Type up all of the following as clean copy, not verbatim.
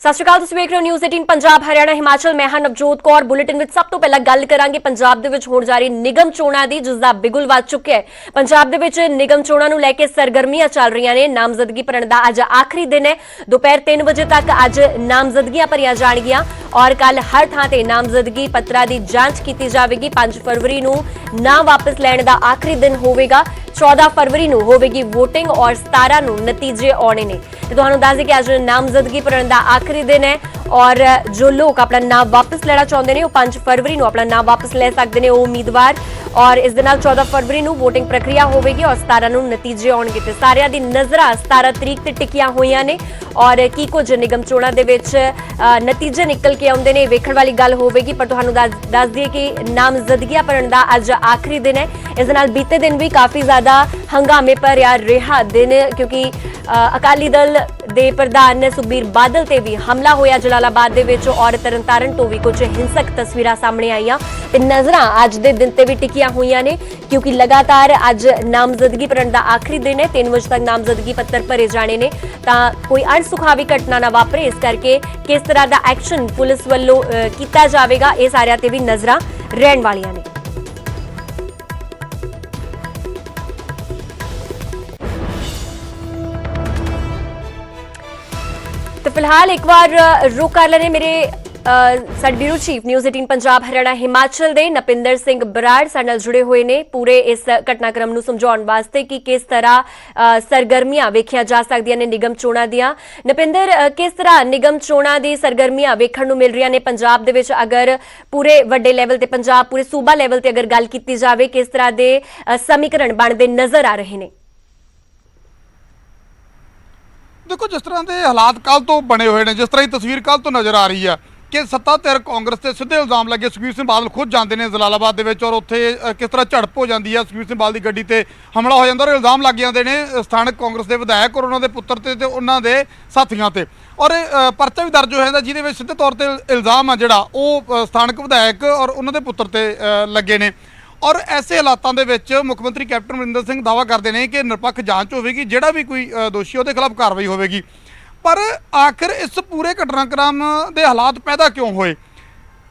ਸਤਿ ਸ਼੍ਰੀ ਅਕਾਲ, ਤੁਸੀਂ ਵੇਖ ਰਹੇ ਹੋ ਨਿਊਜ਼ 18 ਪੰਜਾਬ ਹਰਿਆਣਾ ਹਿਮਾਚਲ। ਮੈਂ ਹਾਂ ਨਵਜੋਤ ਕੌਰ। ਬੁਲੇਟਿਨ ਵਿੱਚ ਸਭ ਤੋਂ ਪਹਿਲਾਂ ਗੱਲ ਕਰਾਂਗੇ ਪੰਜਾਬ ਦੇ ਵਿੱਚ ਹੋਣ ਜਾ ਰਹੀ ਨਿਗਮ ਚੋਣਾਂ ਦੀ, ਜਿਸ ਦਾ ਬਿਗੁਲ ਵੱਜ ਚੁੱਕਿਆ ਹੈ। ਪੰਜਾਬ ਦੇ ਵਿੱਚ ਨਿਗਮ ਚੋਣਾਂ ਨੂੰ ਲੈ ਕੇ ਸਰਗਰਮੀਆਂ ਚੱਲ ਰਹੀਆਂ ਨੇ। ਨਾਮਜ਼ਦਗੀ ਭਰਨ ਦਾ ਅੱਜ ਆਖਰੀ ਦਿਨ ਹੈ। ਦੁਪਹਿਰ 3 ਵਜੇ ਤੱਕ ਅੱਜ ਨਾਮਜ਼ਦਗੀਆਂ ਭਰੀਆਂ ਜਾਣਗੀਆਂ ਔਰ ਕੱਲ ਹਰ ਥਾਂ ਤੇ ਨਾਮਜ਼ਦਗੀ ਪੱਤਰਾਂ ਦੀ ਜਾਂਚ ਕੀਤੀ ਜਾਵੇਗੀ। 5 ਫਰਵਰੀ ਨੂੰ ਨਾਮ ਵਾਪਸ ਲੈਣ ਦਾ ਆਖਰੀ ਦਿਨ ਹੋਵੇਗਾ। 14 ਫਰਵਰੀ ਨੂੰ ਹੋਵੇਗੀ ਵੋਟਿੰਗ ਔਰ 17 ਨੂੰ ਨਤੀਜੇ ਆਉਣੇ ਨੇ। ਤੇ ਤੁਹਾਨੂੰ ਦੱਸ ਦੇ ਕਿ ਅੱਜ ਨਾਮਜ਼ਦਗੀ ਭਰਨ ਦਾ ਆਖਰੀ दिन है और जो लोग अपना नाम वापस लेना चाहते हैं 5 फरवरी को अपना नाम वापस ले सकते हैं उम्मीदवार। और इस दे नाल 14 फरवरी को वोटिंग प्रक्रिया होगी और 17 को नतीजे आउणगे। ते सारियां दी नज़रां 17 तरीक ते टिकियां होईयां ने और की कुछ निगम चोणां दे विच नतीजे निकल के आउंदे ने वेखण वाली गल होगी। पर तुहानूं दस दईए कि नामजदगियां भरन दा अज आखिरी दिन है। इस दे नाल बीते दिन भी काफ़ी ज़्यादा हंगामे भरिया रहा दिन, क्योंकि अकाली दल दे प्रधान सुखबीर बादल ते भी हमला होया जलालाबाद दे विच और तरनतारन तो भी कुछ हिंसक तस्वीरां सामने आईयां ते नज़रां अज दे दिन ते भी टिकियां होईयां ने, क्योंकि लगातार अज नामजदगी भरन दा आखिरी दिन है। 3 बजे तक नामजदगी पत्तर भरे जाने ने तां कोई अणसुखावी घटना ना वापरे, इस करके किस तरह दा एक्शन पुलिस वल्लों कीता जावेगा इह सारियां ते भी नज़रां रहण वालियां ने। तो फिलहाल एक बार रुक कर लेने मेरे साडे bureau chief news 18 Punjab Haryana Himachal दे नपिंदर सिंह बराड़ साडे नाल जुड़े हुए ने पूरे इस घटनाक्रम नूं समझाउण वास्ते कि किस तरह सरगर्मियां वेखियां जा सकदियां ने निगम चोणां दियां। नपिंदर, किस तरह निगम चोणां दी सरगर्मियां वेखण नूं मिल रहीआं ने पंजाब दे विच, अगर पूरे वड्डे लैवल ते पंजाब पूरे सूबा लैवल ते अगर गल कीती जावे, किस तरह दे समीकरण बनदे नज़र आ रहे ने? देखो, जिस तरह के हालात कल तो बने हुए हैं, जिस तरह की तस्वीर कल तो नज़र आ रही है कि सत्ता धिर कांग्रेस से सीधे इल्जाम लगे। सुखबीर सिंह बादल खुद जाते हैं जलालाबाद और उत्थे किस तरह झड़प हो जाती है, सुखबीर सिंह बादल की गड्डी ते हमला हो जाता और इल्जाम लग जाते हैं स्थानक कांग्रेस के विधायक और उन्होंने पुत्र ते उन्होंने साथियों ते। और परचा भी दर्ज हो जाता जिहदे विच सीधे तौर पर इल्जाम है जिहड़ा वो स्थानक विधायक और उन्होंने पुत्र ते लगे ने। और ऐसे हालातों के विच मुख्यमंत्री कैप्टन अमरिंदर सिंह दावा करते हैं कि निरपक्ष जांच होगी, जिहड़ा भी कोई दोषी उसके खिलाफ कार्रवाई होगी। पर आखिर इस पूरे घटनाक्रम के हालात पैदा क्यों होए?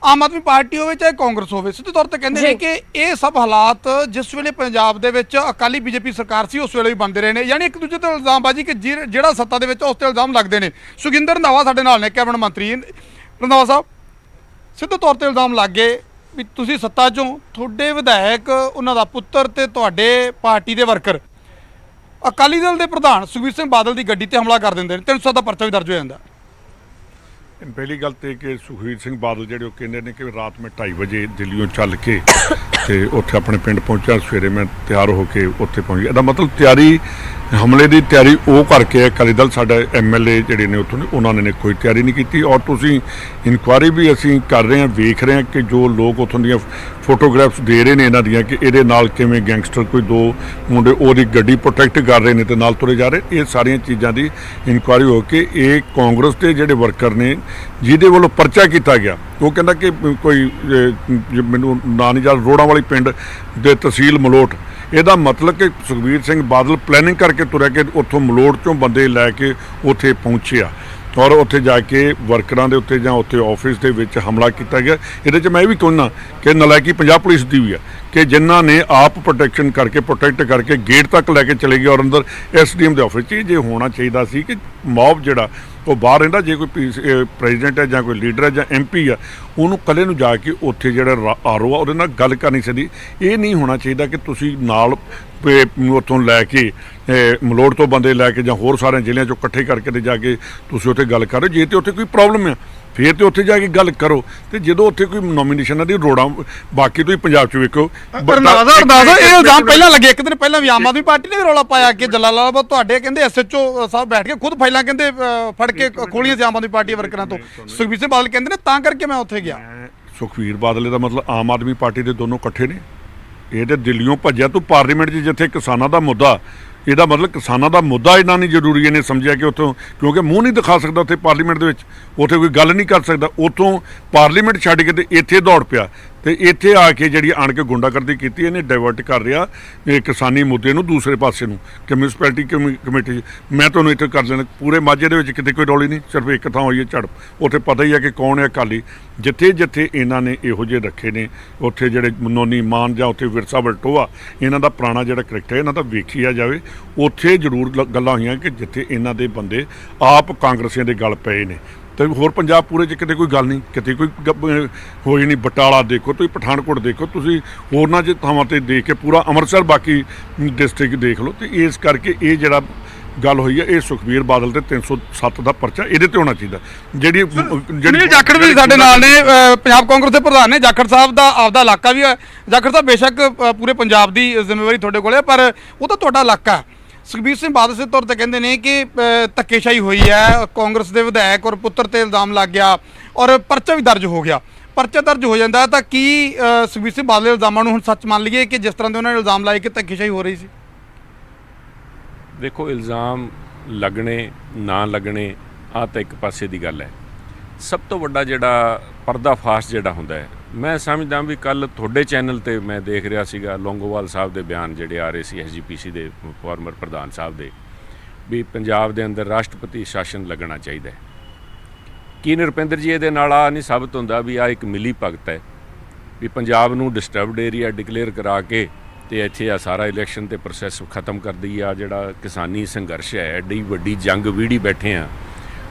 आम आदमी पार्टी हो चाहे कांग्रेस हो, सीधे तौर पर कहते हैं कि ये सब हालात जिस वेले पंजाब दे विच अकाली बीजेपी सरकार सी उस वेले भी बनते रहे हैं, यानी एक दूजे तो इल्जामबाजी कि जिहड़ा सत्ता दे विच उस ते इल्जाम लगते हैं। सुखिंदर रंधावा साडे नाल ने कैबिनेट मंत्री। रंधावा साहब, सीधे तौर पर इल्जाम लग गए भी तुसीं सत्ता चों तुहाडे विधायक उन्हां दा पुत्तर ते तुहाडे पार्टी दे वर्कर अकाली दल के प्रधान सुखबीर सिंह बादल की गड्डी ते हमला कर देंगे, 307 का परचा भी दर्ज हो जाता। पहली गल तो कि सुखबीर सिंह बादल जो कहते हैं कि रात में 2:30 बजे दिल्लियों चल के उत्थे अपने पिंड पहुंचा, सवेरे मैं तैयार होकर उत्थे पहुंच गया। मतलब तैयारी हमले की तैयारी वो करके अकाली दल साडा MLA जिहड़े ने उत्थों उन्होंने कोई तैयारी नहीं की। और तुसीं इनकुआरी भी असीं कर रहे हैं, वेख रहे हैं कि जो लोग उत्थों दी फोटोग्राफ्स दे रहे हैं इन्हां दियां कि इहदे नाल किवें गैंगस्टर कोई 2 मुंडे ओहदी गड्डी प्रोटैक्ट कर रहे हैं ते नाल तुरे जा रहे। ये सारियां चीज़ां दी इनकुआरी हो के ये कांग्रेस के जिहड़े वर्कर ने जिहदे वल्लों परचा किया गया, वो कहता कि कोई मैनूं नां नहीं याद, रोड़ा वाली पिंड दे तहसील मलोट। ਇਹਦਾ मतलब कि सुखबीर सिंह बादल प्लैनिंग करके तुरया कि उत्थों मलोड़ चों बंदे लैके उत्थे पहुँचे और उत्थे जाके वर्करां दे उत्ते जां उत्थे ऑफिस दे विच हमला किया गया। इहदे च मैं भी कहना कि नलैकी पंजाब पुलिस दी भी है कि जिन्हां ने आप प्रोटैक्ट करके गेट तक लैके चले गए और अंदर SDM दे ऑफिस जे होना चाहिए सी कि मॉब जिहड़ा वो बाहर रहिंदा, जे कोई प्रेजिडेंट है जां कोई लीडर है जां MP है उन्होंने कल्ले नूं जाके उत्थे जिहड़ा RO आ उहदे नाल गल करनी चाहिए। ये नहीं होना चाहिए कि तुसीं नाल उत्थों लैके मलोड़ तो बंदे लैके जां होर सारे जिलियां चों इकट्ठे करके ते जाके तुसीं उत्थे गल कर रहे। जे तो उत्थे कोई प्रॉब्लम है फिर तो उत्थे जाके गल करो, तो जो उत्थे कोई नॉमिनेशन दी रोड़ा बाकी तो पंजाब च वेखो इल्जाम पहला लगे। एक दिन पहला भी आम आदमी पार्टी ने भी रौला पाया कि जलालाबाद तुहाडे कहंदे SHO साहब बैठ के खुद फाइलां कहंदे फड़ के खोलियां आम आदमी पार्टी वर्करां तो। सुखबीर सिंह बादल कहंदे ने तां करके मैं उत्थे गया। सुखबीर बादल का मतलब आम आदमी पार्टी के दोनों इकट्ठे ने। ये तो दिल्लियों भज्या तू पार्लीमेंट जिथे किसानों का मुद्दा, ਇਹਦਾ मतलब किसानों का मुद्दा इन्ना नहीं जरूरी इन्हें समझिया कि उतों क्योंकि मूँह नहीं दिखा सकता उत्थे पार्लीमेंट के उत्थे कोई गल नहीं कर सकता, उतों पार्लीमेंट छड्ड के इत्थे दौड़ पिया। ਤੇ ਇੱਥੇ ਆ ਕੇ ਜਿਹੜੀ ਆਣ ਕੇ ਗੁੰਡਾਗਰਦੀ ਕੀਤੀ, ਇਹਨੇ ਡਾਇਵਰਟ ਕਰ ਰਿਹਾ ਇਹ ਕਿਸਾਨੀ ਮੁੱਦੇ ਨੂੰ ਦੂਸਰੇ ਪਾਸੇ ਨੂੰ ਕਿ ਮਿਊਨਿਸਪੈਲਿਟੀ ਕਮੇਟੀ। ਮੈਂ ਤੁਹਾਨੂੰ ਇੱਥੇ ਕਰ ਲੈਣਾ, ਪੂਰੇ ਮਾਝੇ ਦੇ ਵਿੱਚ ਕਿਤੇ ਕੋਈ ਰੌਲੀ ਨਹੀਂ, ਸਿਰਫ ਇੱਕ ਥਾਂ ਹੋਈ ਹੈ ਝੜਪ, ਉੱਥੇ ਪਤਾ ਹੀ ਹੈ ਕਿ ਕੌਣ ਹੈ ਅਕਾਲੀ। ਜਿੱਥੇ ਜਿੱਥੇ ਇਹਨਾਂ ਨੇ ਇਹੋ ਜਿਹੇ ਰੱਖੇ ਨੇ, ਉੱਥੇ ਜਿਹੜੇ ਮਨੋਨੀ ਮਾਨ ਜਾਂ ਉੱਥੇ ਵਿਰਸਾ ਵਲਟੋਆ, ਇਹਨਾਂ ਦਾ ਪੁਰਾਣਾ ਜਿਹੜਾ ਕਰੈਕਟਰ ਇਹਨਾਂ ਦਾ ਵੇਖਿਆ ਜਾਵੇ, ਉੱਥੇ ਜ਼ਰੂਰ ਗੱਲਾਂ ਹੋਈਆਂ ਕਿ ਜਿੱਥੇ ਇਹਨਾਂ ਦੇ ਬੰਦੇ ਆਪ ਕਾਂਗਰਸੀਆਂ ਦੇ ਗਲ ਪਏ ਨੇ। ਤੇ ਹੋਰ ਪੰਜਾਬ ਪੂਰੇ 'ਚ ਕਿਤੇ ਕੋਈ ਗੱਲ ਨਹੀਂ, ਕਿਤੇ ਕੋਈ ਹੋਈ ਨਹੀਂ। ਬਟਾਲਾ ਦੇਖੋ ਤੁਸੀਂ, ਪਠਾਨਕੋਟ ਦੇਖੋ ਤੁਸੀਂ, ਹੋਰਨਾਂ 'ਚ ਥਾਵਾਂ 'ਤੇ ਦੇਖ ਕੇ ਪੂਰਾ ਅੰਮ੍ਰਿਤਸਰ ਬਾਕੀ ਡਿਸਟ੍ਰਿਕਟ ਦੇਖ ਲਓ। ਤੇ ਇਸ ਕਰਕੇ ਇਹ ਜਿਹੜਾ ਗੱਲ ਹੋਈ ਹੈ, ਇਹ ਸੁਖਬੀਰ ਬਾਦਲ ਤੇ 307 ਦਾ ਪਰਚਾ ਇਹਦੇ ਤੇ ਹੋਣਾ ਚਾਹੀਦਾ। ਜਿਹੜੀ ਜਾਖੜ ਵੀ ਸਾਡੇ ਨਾਲ ਨੇ, ਪੰਜਾਬ ਕਾਂਗਰਸ ਦੇ ਪ੍ਰਧਾਨ ਨੇ। ਜਾਖੜ ਸਾਹਿਬ ਦਾ ਆਪਦਾ ਇਲਾਕਾ ਵੀ ਹੈ। ਜਾਖੜ ਸਾਹਿਬ, ਬੇਸ਼ੱਕ ਪੂਰੇ ਪੰਜਾਬ ਦੀ ਜ਼ਿੰਮੇਵਾਰੀ ਤੁਹਾਡੇ ਕੋਲ ਹੈ, ਪਰ ਉਹ ਤਾਂ ਤੁਹਾਡਾ ਇਲਾਕਾ। ਸੁਖਬੀਰ ਸਿੰਘ ਬਾਦਲ ਦੇ ਤੌਰ ਤੇ ਕਹਿੰਦੇ ਨੇ ਕਿ ਧੱਕੇਸ਼ਾਹੀ ਹੋਈ ਹੈ, ਕਾਂਗਰਸ ਦੇ ਵਿਧਾਇਕ ਔਰ ਪੁੱਤਰ ਤੇ ਇਲਜ਼ਾਮ ਲੱਗ ਗਿਆ ਔਰ ਪਰਚਾ ਵੀ ਦਰਜ ਹੋ ਗਿਆ। ਪਰਚਾ ਦਰਜ ਹੋ ਜਾਂਦਾ ਤਾਂ ਕੀ ਸੁਖਬੀਰ ਸਿੰਘ ਬਾਦਲ ਦੇ ਇਲਜ਼ਾਮਾਂ ਨੂੰ ਹੁਣ ਸੱਚ ਮੰਨ ਲਈਏ ਕਿ ਜਿਸ ਤਰ੍ਹਾਂ ਦੇ ਉਹਨਾਂ ਨੇ ਇਲਜ਼ਾਮ ਲਾਏ ਕਿ ਧੱਕੇਸ਼ਾਹੀ ਹੋ ਰਹੀ ਸੀ? ਦੇਖੋ, ਇਲਜ਼ਾਮ ਲੱਗਣੇ ਨਾ ਲੱਗਣੇ ਆ ਤਾਂ ਇੱਕ ਪਾਸੇ ਦੀ ਗੱਲ ਹੈ। ਸਭ ਤੋਂ ਵੱਡਾ ਜਿਹੜਾ ਪਰਦਾਫਾਸ਼ ਜਿਹੜਾ ਹੁੰਦਾ ਹੈ, ਮੈਂ ਸਮਝਦਾ ਵੀ ਕੱਲ ਤੁਹਾਡੇ ਚੈਨਲ ਤੇ ਮੈਂ ਦੇਖ ਰਿਹਾ ਸੀਗਾ ਲੌਂਗੋਵਾਲ ਸਾਹਿਬ ਦੇ ਬਿਆਨ ਜਿਹੜੇ ਆ ਰਹੇ ਸੀ, SGPC ਦੇ ਫਾਰਮਰ ਪ੍ਰਧਾਨ ਸਾਹਿਬ ਦੇ, ਵੀ ਪੰਜਾਬ ਦੇ ਅੰਦਰ ਰਾਸ਼ਟਰਪਤੀ ਸ਼ਾਸਨ ਲੱਗਣਾ ਚਾਹੀਦਾ ਹੈ। ਕੀ ਨਰਪਿੰਦਰ ਜੀ ਇਹਦੇ ਨਾਲ ਆ ਨਹੀਂ ਸਾਬਤ ਹੁੰਦਾ ਵੀ ਆ ਇੱਕ ਮਿਲੀ ਭਗਤ ਹੈ, ਵੀ ਪੰਜਾਬ ਨੂੰ ਡਿਸਟਰਬਡ ਏਰੀਆ ਡਿਕਲੇਅਰ ਕਰਾ ਕੇ ਤੇ ਇੱਥੇ ਆ ਸਾਰਾ ਇਲੈਕਸ਼ਨ ਤੇ ਪ੍ਰੋਸੈਸ ਖਤਮ ਕਰ ਦਈ ਆ। ਜਿਹੜਾ ਕਿਸਾਨੀ ਸੰਘਰਸ਼ ਹੈ, ਐਡੀ ਵੱਡੀ ਜੰਗ ਵੀੜੀ ਬੈਠੇ ਆ,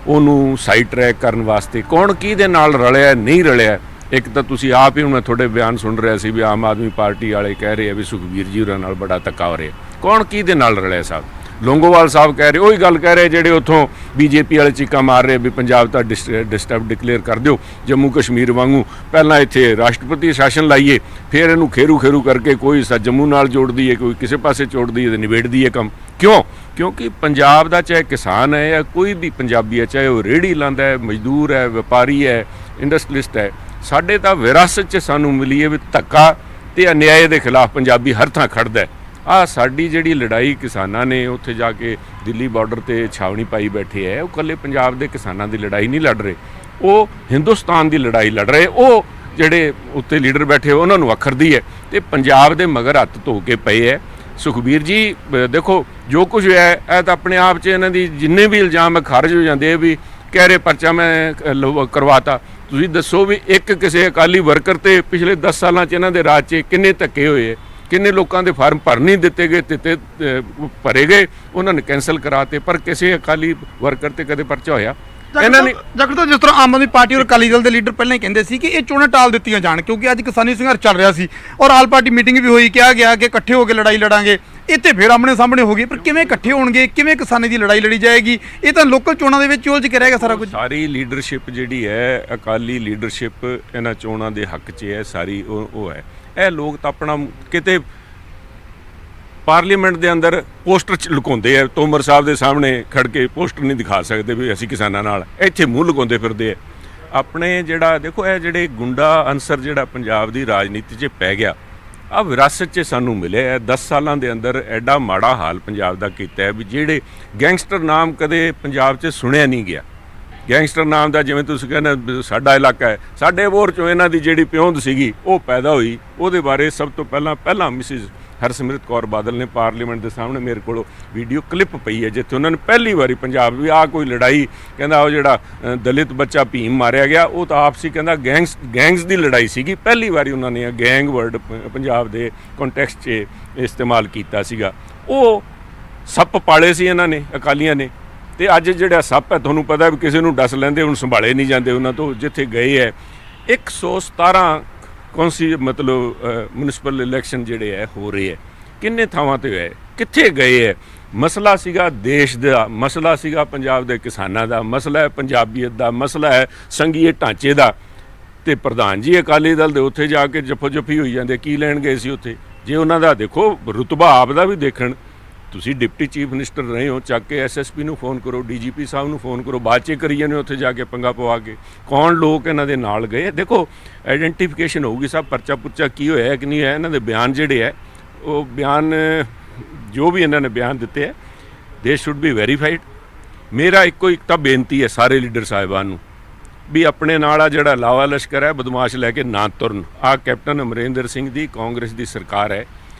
ਉਹਨੂੰ ਸਾਈਡ ਟਰੈਕ ਕਰਨ ਵਾਸਤੇ ਕੌਣ ਕਿਹਦੇ ਨਾਲ ਰਲਿਆ ਨਹੀਂ ਰਲਿਆ। ਇੱਕ ਤਾਂ ਤੁਸੀਂ ਆਪ ਹੀ, ਹੁਣ ਮੈਂ ਤੁਹਾਡੇ ਬਿਆਨ ਸੁਣ ਰਿਹਾ ਸੀ ਵੀ ਆਮ ਆਦਮੀ ਪਾਰਟੀ ਵਾਲੇ ਕਹਿ ਰਹੇ ਆ ਵੀ ਸੁਖਬੀਰ ਜੀ ਹੋਰਾਂ ਨਾਲ ਬੜਾ ਧੱਕਾ ਹੋ ਰਿਹਾ। ਕੌਣ ਕਿਹਦੇ ਨਾਲ ਰਲਿਆ ਸਾਹਿਬ? ਲੌਂਗੋਵਾਲ ਸਾਹਿਬ ਕਹਿ ਰਹੇ, ਉਹੀ ਗੱਲ ਕਹਿ ਰਹੇ ਜਿਹੜੇ ਉੱਥੋਂ BJP ਵਾਲੇ ਚੀਕਾਂ ਮਾਰ ਰਹੇ ਵੀ ਪੰਜਾਬ ਤਾਂ ਡਿਸਟਰਬ ਡਿਕਲੇਅਰ ਕਰ ਦਿਓ, ਜੰਮੂ ਕਸ਼ਮੀਰ ਵਾਂਗੂ ਪਹਿਲਾਂ ਇੱਥੇ ਰਾਸ਼ਟਰਪਤੀ ਸ਼ਾਸਨ ਲਾਈਏ, ਫਿਰ ਇਹਨੂੰ ਖੇਰੂ ਕਰਕੇ ਕੋਈ ਜੰਮੂ ਨਾਲ ਜੋੜ ਦਈਏ, ਕੋਈ ਕਿਸੇ ਪਾਸੇ ਜੋੜ ਦਈਏ ਤੇ ਨਿਬੇੜ ਦਈਏ ਕੰਮ। ਕਿਉਂ? ਕਿਉਂਕਿ ਪੰਜਾਬ ਦਾ ਚਾਹੇ ਕਿਸਾਨ ਹੈ ਜਾਂ ਕੋਈ ਵੀ ਪੰਜਾਬੀ ਹੈ, ਚਾਹੇ ਉਹ ਰੇਹੜੀ ਲਾਉਂਦਾ ਹੈ, ਮਜ਼ਦੂਰ ਹੈ, ਵਪਾਰੀ ਹੈ, ਇੰਡਸਟਰੀਲਿਸਟ ਹੈ, ਸਾਡੇ ਤਾਂ ਵਿਰਾਸਤ 'ਚ ਸਾਨੂੰ ਮਿਲੀ ਹੈ ਵੀ ਧੱਕਾ ਤੇ ਅਨਿਆਏ ਦੇ ਖਿਲਾਫ ਪੰਜਾਬੀ ਹਰ ਥਾਂ ਖੜਦਾ ਹੈ। ਆ ਸਾਡੀ ਜਿਹੜੀ ਲੜਾਈ ਕਿਸਾਨਾਂ ਨੇ ਉੱਥੇ ਜਾ ਕੇ ਦਿੱਲੀ ਬਾਰਡਰ ਤੇ ਛਾਵਣੀ ਪਾਈ ਬੈਠੇ ਹੈ, ਉਹ ਇਕੱਲੇ ਪੰਜਾਬ ਦੇ ਕਿਸਾਨਾਂ ਦੀ ਲੜਾਈ ਨਹੀਂ ਲੜ ਰਹੇ, ਉਹ ਹਿੰਦੁਸਤਾਨ ਦੀ ਲੜਾਈ ਲੜ ਰਹੇ। ਉਹ ਜਿਹੜੇ ਉੱਤੇ ਲੀਡਰ ਬੈਠੇ ਉਹਨਾਂ ਨੂੰ ਅੱਖਰਦੀ ਹੈ ਤੇ ਪੰਜਾਬ ਦੇ ਮਗਰ ਹੱਥ ਧੋ ਕੇ ਪਏ ਹੈ। ਸੁਖਬੀਰ ਜੀ ਦੇਖੋ, ਜੋ ਕੁਝ ਹੈ ਇਹ ਤਾਂ ਆਪਣੇ ਆਪ 'ਚ ਇਹਨਾਂ ਦੀ ਜਿੰਨੇ ਵੀ ਇਲਜ਼ਾਮ ਖਾਰਜ ਹੋ ਜਾਂਦੇ ਆ ਵੀ ਕਹਿ ਰਹੇ ਪਰਚਾ ਮੈਂ ਕਰਵਾਤਾ। ਤੁਸੀਂ ਦੱਸੋ ਵੀ ਇੱਕ ਕਿਸੇ ਅਕਾਲੀ ਵਰਕਰ ਤੇ ਪਿਛਲੇ 10 ਸਾਲਾਂ 'ਚ ਇਹਨਾਂ ਦੇ ਰਾਜ 'ਚ ਕਿੰਨੇ ਧੱਕੇ ਹੋਏ ਹੈ, ਕਿੰਨੇ ਲੋਕਾਂ ਦੇ ਫਾਰਮ ਭਰ ਨਹੀਂ ਦਿੱਤੇ ਗਏ, ਤੇ ਭਰੇ ਗਏ, ਉਹਨਾਂ ਨੇ ਕੈਂਸਲ ਕਰਾਤੇ, ਪਰ ਕਿਸੇ ਅਕਾਲੀ ਵਰਕਰ ਤੇ ਕਦੇ ਪਰਚਾ ਹੋਇਆ ਇਹਨਾਂ ਨੇ? ਜਾਖੜ ਤਾਂ ਜਿਸ ਤਰ੍ਹਾਂ ਆਮ ਆਦਮੀ ਪਾਰਟੀ ਔਰ ਅਕਾਲੀ ਦਲ ਦੇ ਲੀਡਰ ਪਹਿਲਾਂ ਹੀ ਕਹਿੰਦੇ ਸੀ ਕਿ ਇਹ ਚੋਣਾਂ ਟਾਲ ਦਿੱਤੀਆਂ ਜਾਣ, ਕਿਉਂਕਿ ਅੱਜ ਕਿਸਾਨੀ ਸੰਘਰਸ਼ ਚੱਲ ਰਿਹਾ ਸੀ ਔਰ ਆਲ ਪਾਰਟੀ ਮੀਟਿੰਗ ਵੀ ਹੋਈ, ਕਿਹਾ ਗਿਆ ਕਿ ਇਕੱਠੇ ਹੋ ਕੇ ਲੜਾਈ ਲੜਾਂਗੇ। ਇੱਥੇ ਫਿਰ ਆਮਣੇ ਸਾਹਮਣੇ ਹੋ ਗਏ, ਪਰ ਕਿਵੇਂ ਇਕੱਠੇ ਹੋਣਗੇ, ਕਿਵੇਂ ਕਿਸਾਨੀ ਦੀ ਲੜਾਈ ਲੜੀ ਜਾਏਗੀ? ਇਹ ਤਾਂ ਲੋਕਲ ਚੋਣਾਂ ਦੇ ਵਿੱਚ ਉਲਝ ਕੇ ਰਹੇਗਾ ਸਾਰਾ ਕੁਝ। ਸਾਰੀ ਲੀਡਰਸ਼ਿਪ ਜਿਹੜੀ ਹੈ, ਅਕਾਲੀ ਲੀਡਰਸ਼ਿਪ ਇਹਨਾਂ ਚੋਣਾਂ ਦੇ ਹੱਕ 'ਚ ਹੈ ਸਾਰੀ, ਉਹ ਹੈ। ਇਹ ਲੋਕ ਤਾਂ ਆਪਣਾ ਕਿਤੇ ਪਾਰਲੀਮੈਂਟ ਦੇ ਅੰਦਰ ਪੋਸਟਰ ਲੁਕਾਉਂਦੇ ਆ, ਤੋਮਰ ਸਾਹਿਬ ਦੇ ਸਾਹਮਣੇ ਖੜ ਕੇ ਪੋਸਟਰ ਨਹੀਂ ਦਿਖਾ ਸਕਦੇ ਵੀ ਅਸੀਂ ਕਿਸਾਨਾਂ ਨਾਲ, ਇੱਥੇ ਮੂੰਹ ਲੁਕਾਉਂਦੇ ਫਿਰਦੇ ਆ ਆਪਣੇ। ਜਿਹੜਾ ਦੇਖੋ, ਇਹ ਜਿਹੜੇ ਗੁੰਡਾ ਅਨਸਰ ਜਿਹੜਾ ਪੰਜਾਬ ਦੀ ਰਾਜਨੀਤੀ 'ਚ ਪੈ ਗਿਆ, ਆ ਵਿਰਾਸਤ 'ਚ ਸਾਨੂੰ ਮਿਲਿਆ ਹੈ। 10 ਸਾਲਾਂ ਦੇ ਅੰਦਰ ਐਡਾ ਮਾੜਾ ਹਾਲ ਪੰਜਾਬ ਦਾ ਕੀਤਾ ਹੈ ਵੀ ਜਿਹੜੇ ਗੈਂਗਸਟਰ ਨਾਮ ਕਦੇ ਪੰਜਾਬ 'ਚ ਸੁਣਿਆ ਨਹੀਂ ਗਿਆ। ਗੈਂਗਸਟਰ ਨਾਮ ਦਾ, ਜਿਵੇਂ ਤੁਸੀਂ ਕਹਿੰਦੇ ਸਾਡਾ ਇਲਾਕਾ ਹੈ, ਸਾਡੇ ਵੋਰ 'ਚੋਂ ਇਹਨਾਂ ਦੀ ਜਿਹੜੀ ਪਿਉਂਦ ਸੀਗੀ ਉਹ ਪੈਦਾ ਹੋਈ। ਉਹਦੇ ਬਾਰੇ ਸਭ ਤੋਂ ਪਹਿਲਾਂ ਮਿਸਿਜ਼ ਹਰਸਿਮਰਤ ਕੌਰ ਬਾਦਲ ਨੇ ਪਾਰਲੀਮੈਂਟ ਦੇ ਸਾਹਮਣੇ ਮੇਰੇ ਕੋਲ ਵੀਡੀਓ ਕਲਿੱਪ ਪਈ ਹੈ, ਜਿੱਥੇ ਉਹਨਾਂ ਨੇ ਪਹਿਲੀ ਵਾਰੀ ਪੰਜਾਬ ਵੀ ਆਹ ਕੋਈ ਲੜਾਈ, ਕਹਿੰਦਾ ਉਹ ਜਿਹੜਾ ਦਲਿਤ ਬੱਚਾ ਭੀਮ ਮਾਰਿਆ ਗਿਆ ਉਹ ਤਾਂ ਆਪ ਸੀ, ਕਹਿੰਦਾ ਗੈਂਗਸ ਦੀ ਲੜਾਈ ਸੀਗੀ। ਪਹਿਲੀ ਵਾਰੀ ਉਹਨਾਂ ਨੇ ਗੈਂਗ ਵਰਡ ਪੰਜਾਬ ਦੇ ਕੰਟੈਕਸਟ 'ਚ ਇਸਤੇਮਾਲ ਕੀਤਾ ਸੀਗਾ। ਉਹ ਸੱਪ ਪਾਲੇ ਸੀ ਇਹਨਾਂ ਨੇ, ਅਕਾਲੀਆਂ ਨੇ, ਤੇ ਅੱਜ ਜਿਹੜਾ ਸੱਪ ਹੈ ਤੁਹਾਨੂੰ ਪਤਾ ਵੀ ਕਿਸੇ ਨੂੰ ਡਸ ਲੈਂਦੇ, ਹੁਣ ਸੰਭਾਲੇ ਨਹੀਂ ਜਾਂਦੇ ਉਹਨਾਂ ਤੋਂ। ਜਿੱਥੇ ਗਏ ਹੈ 117 ਮਤਲਬ ਮਿਊਨਿਸਪਲ ਇਲੈਕਸ਼ਨ ਜਿਹੜੇ ਹੈ ਹੋ ਰਹੇ ਹੈ, ਕਿੰਨੇ ਥਾਵਾਂ ਤੇ ਹੋਏ, ਕਿੱਥੇ ਗਏ ਹੈ? ਮਸਲਾ ਸੀਗਾ ਦੇਸ਼ ਦਾ, ਮਸਲਾ ਸੀਗਾ ਪੰਜਾਬ ਦੇ ਕਿਸਾਨਾਂ ਦਾ, ਮਸਲਾ ਹੈ ਪੰਜਾਬੀਅਤ ਦਾ, ਮਸਲਾ ਹੈ ਸੰਘੀਏ ਢਾਂਚੇ ਦਾ। ਤੇ ਪ੍ਰਧਾਨ ਜੀ ਅਕਾਲੀ ਦਲ ਦੇ ਉੱਥੇ ਜਾ ਕੇ ਜੱਫੋ ਜੱਫੀ ਹੋਈ ਜਾਂਦੇ, ਕੀ ਲੈਣ ਗਏ ਸੀ ਉੱਥੇ? ਜੇ ਉਹਨਾਂ ਦਾ ਦੇਖੋ ਰੁਤਬਾ ਆਪ ਦਾ ਵੀ ਦੇਖਣ, ਤੁਸੀਂ ਡਿਪਟੀ ਚੀਫ ਮਿਨਿਸਟਰ ਰਹੇ ਹੋ, ਚੱਕ ਕੇ SSP ਨੂੰ ਫੋਨ ਕਰੋ, DGP ਸਾਹਿਬ ਨੂੰ ਫੋਨ ਕਰੋ, ਬਾਅਦ 'ਚ ਕਰੀ ਜਾਂਦੇ ਉੱਥੇ ਜਾ ਕੇ ਪੰਗਾ ਪਵਾ ਕੇ। ਕੌਣ ਲੋਕ ਇਹਨਾਂ ਦੇ ਨਾਲ ਗਏ? ਦੇਖੋ ਆਈਡੈਂਟੀਫਿਕੇਸ਼ਨ ਹੋਊਗੀ ਸਭ, ਪਰਚਾ ਪੁਰਚਾ ਕੀ ਹੋਇਆ ਕਿ ਨਹੀਂ ਹੋਇਆ। ਇਹਨਾਂ ਦੇ ਬਿਆਨ ਜਿਹੜੇ ਹੈ, ਉਹ ਬਿਆਨ ਜੋ ਵੀ ਇਹਨਾਂ ਨੇ ਬਿਆਨ ਦਿੱਤੇ ਹੈ, ਦੇ ਸ਼ੁੱਡ ਬੀ ਵੈਰੀਫਾਈਡ। ਮੇਰਾ ਇੱਕੋ ਇੱਕ ਤਾਂ ਬੇਨਤੀ ਹੈ ਸਾਰੇ ਲੀਡਰ ਸਾਹਿਬਾਨ ਨੂੰ, ਵੀ ਆਪਣੇ ਨਾਲ ਆ ਜਿਹੜਾ ਲਾਵਾ ਲਸ਼ਕਰ ਹੈ ਬਦਮਾਸ਼ ਲੈ ਕੇ ਨਾ ਤੁਰਨ। ਆ ਕੈਪਟਨ ਅਮਰਿੰਦਰ ਸਿੰਘ ਦੀ ਕਾਂਗਰਸ ਦੀ ਸਰਕਾਰ ਹੈ,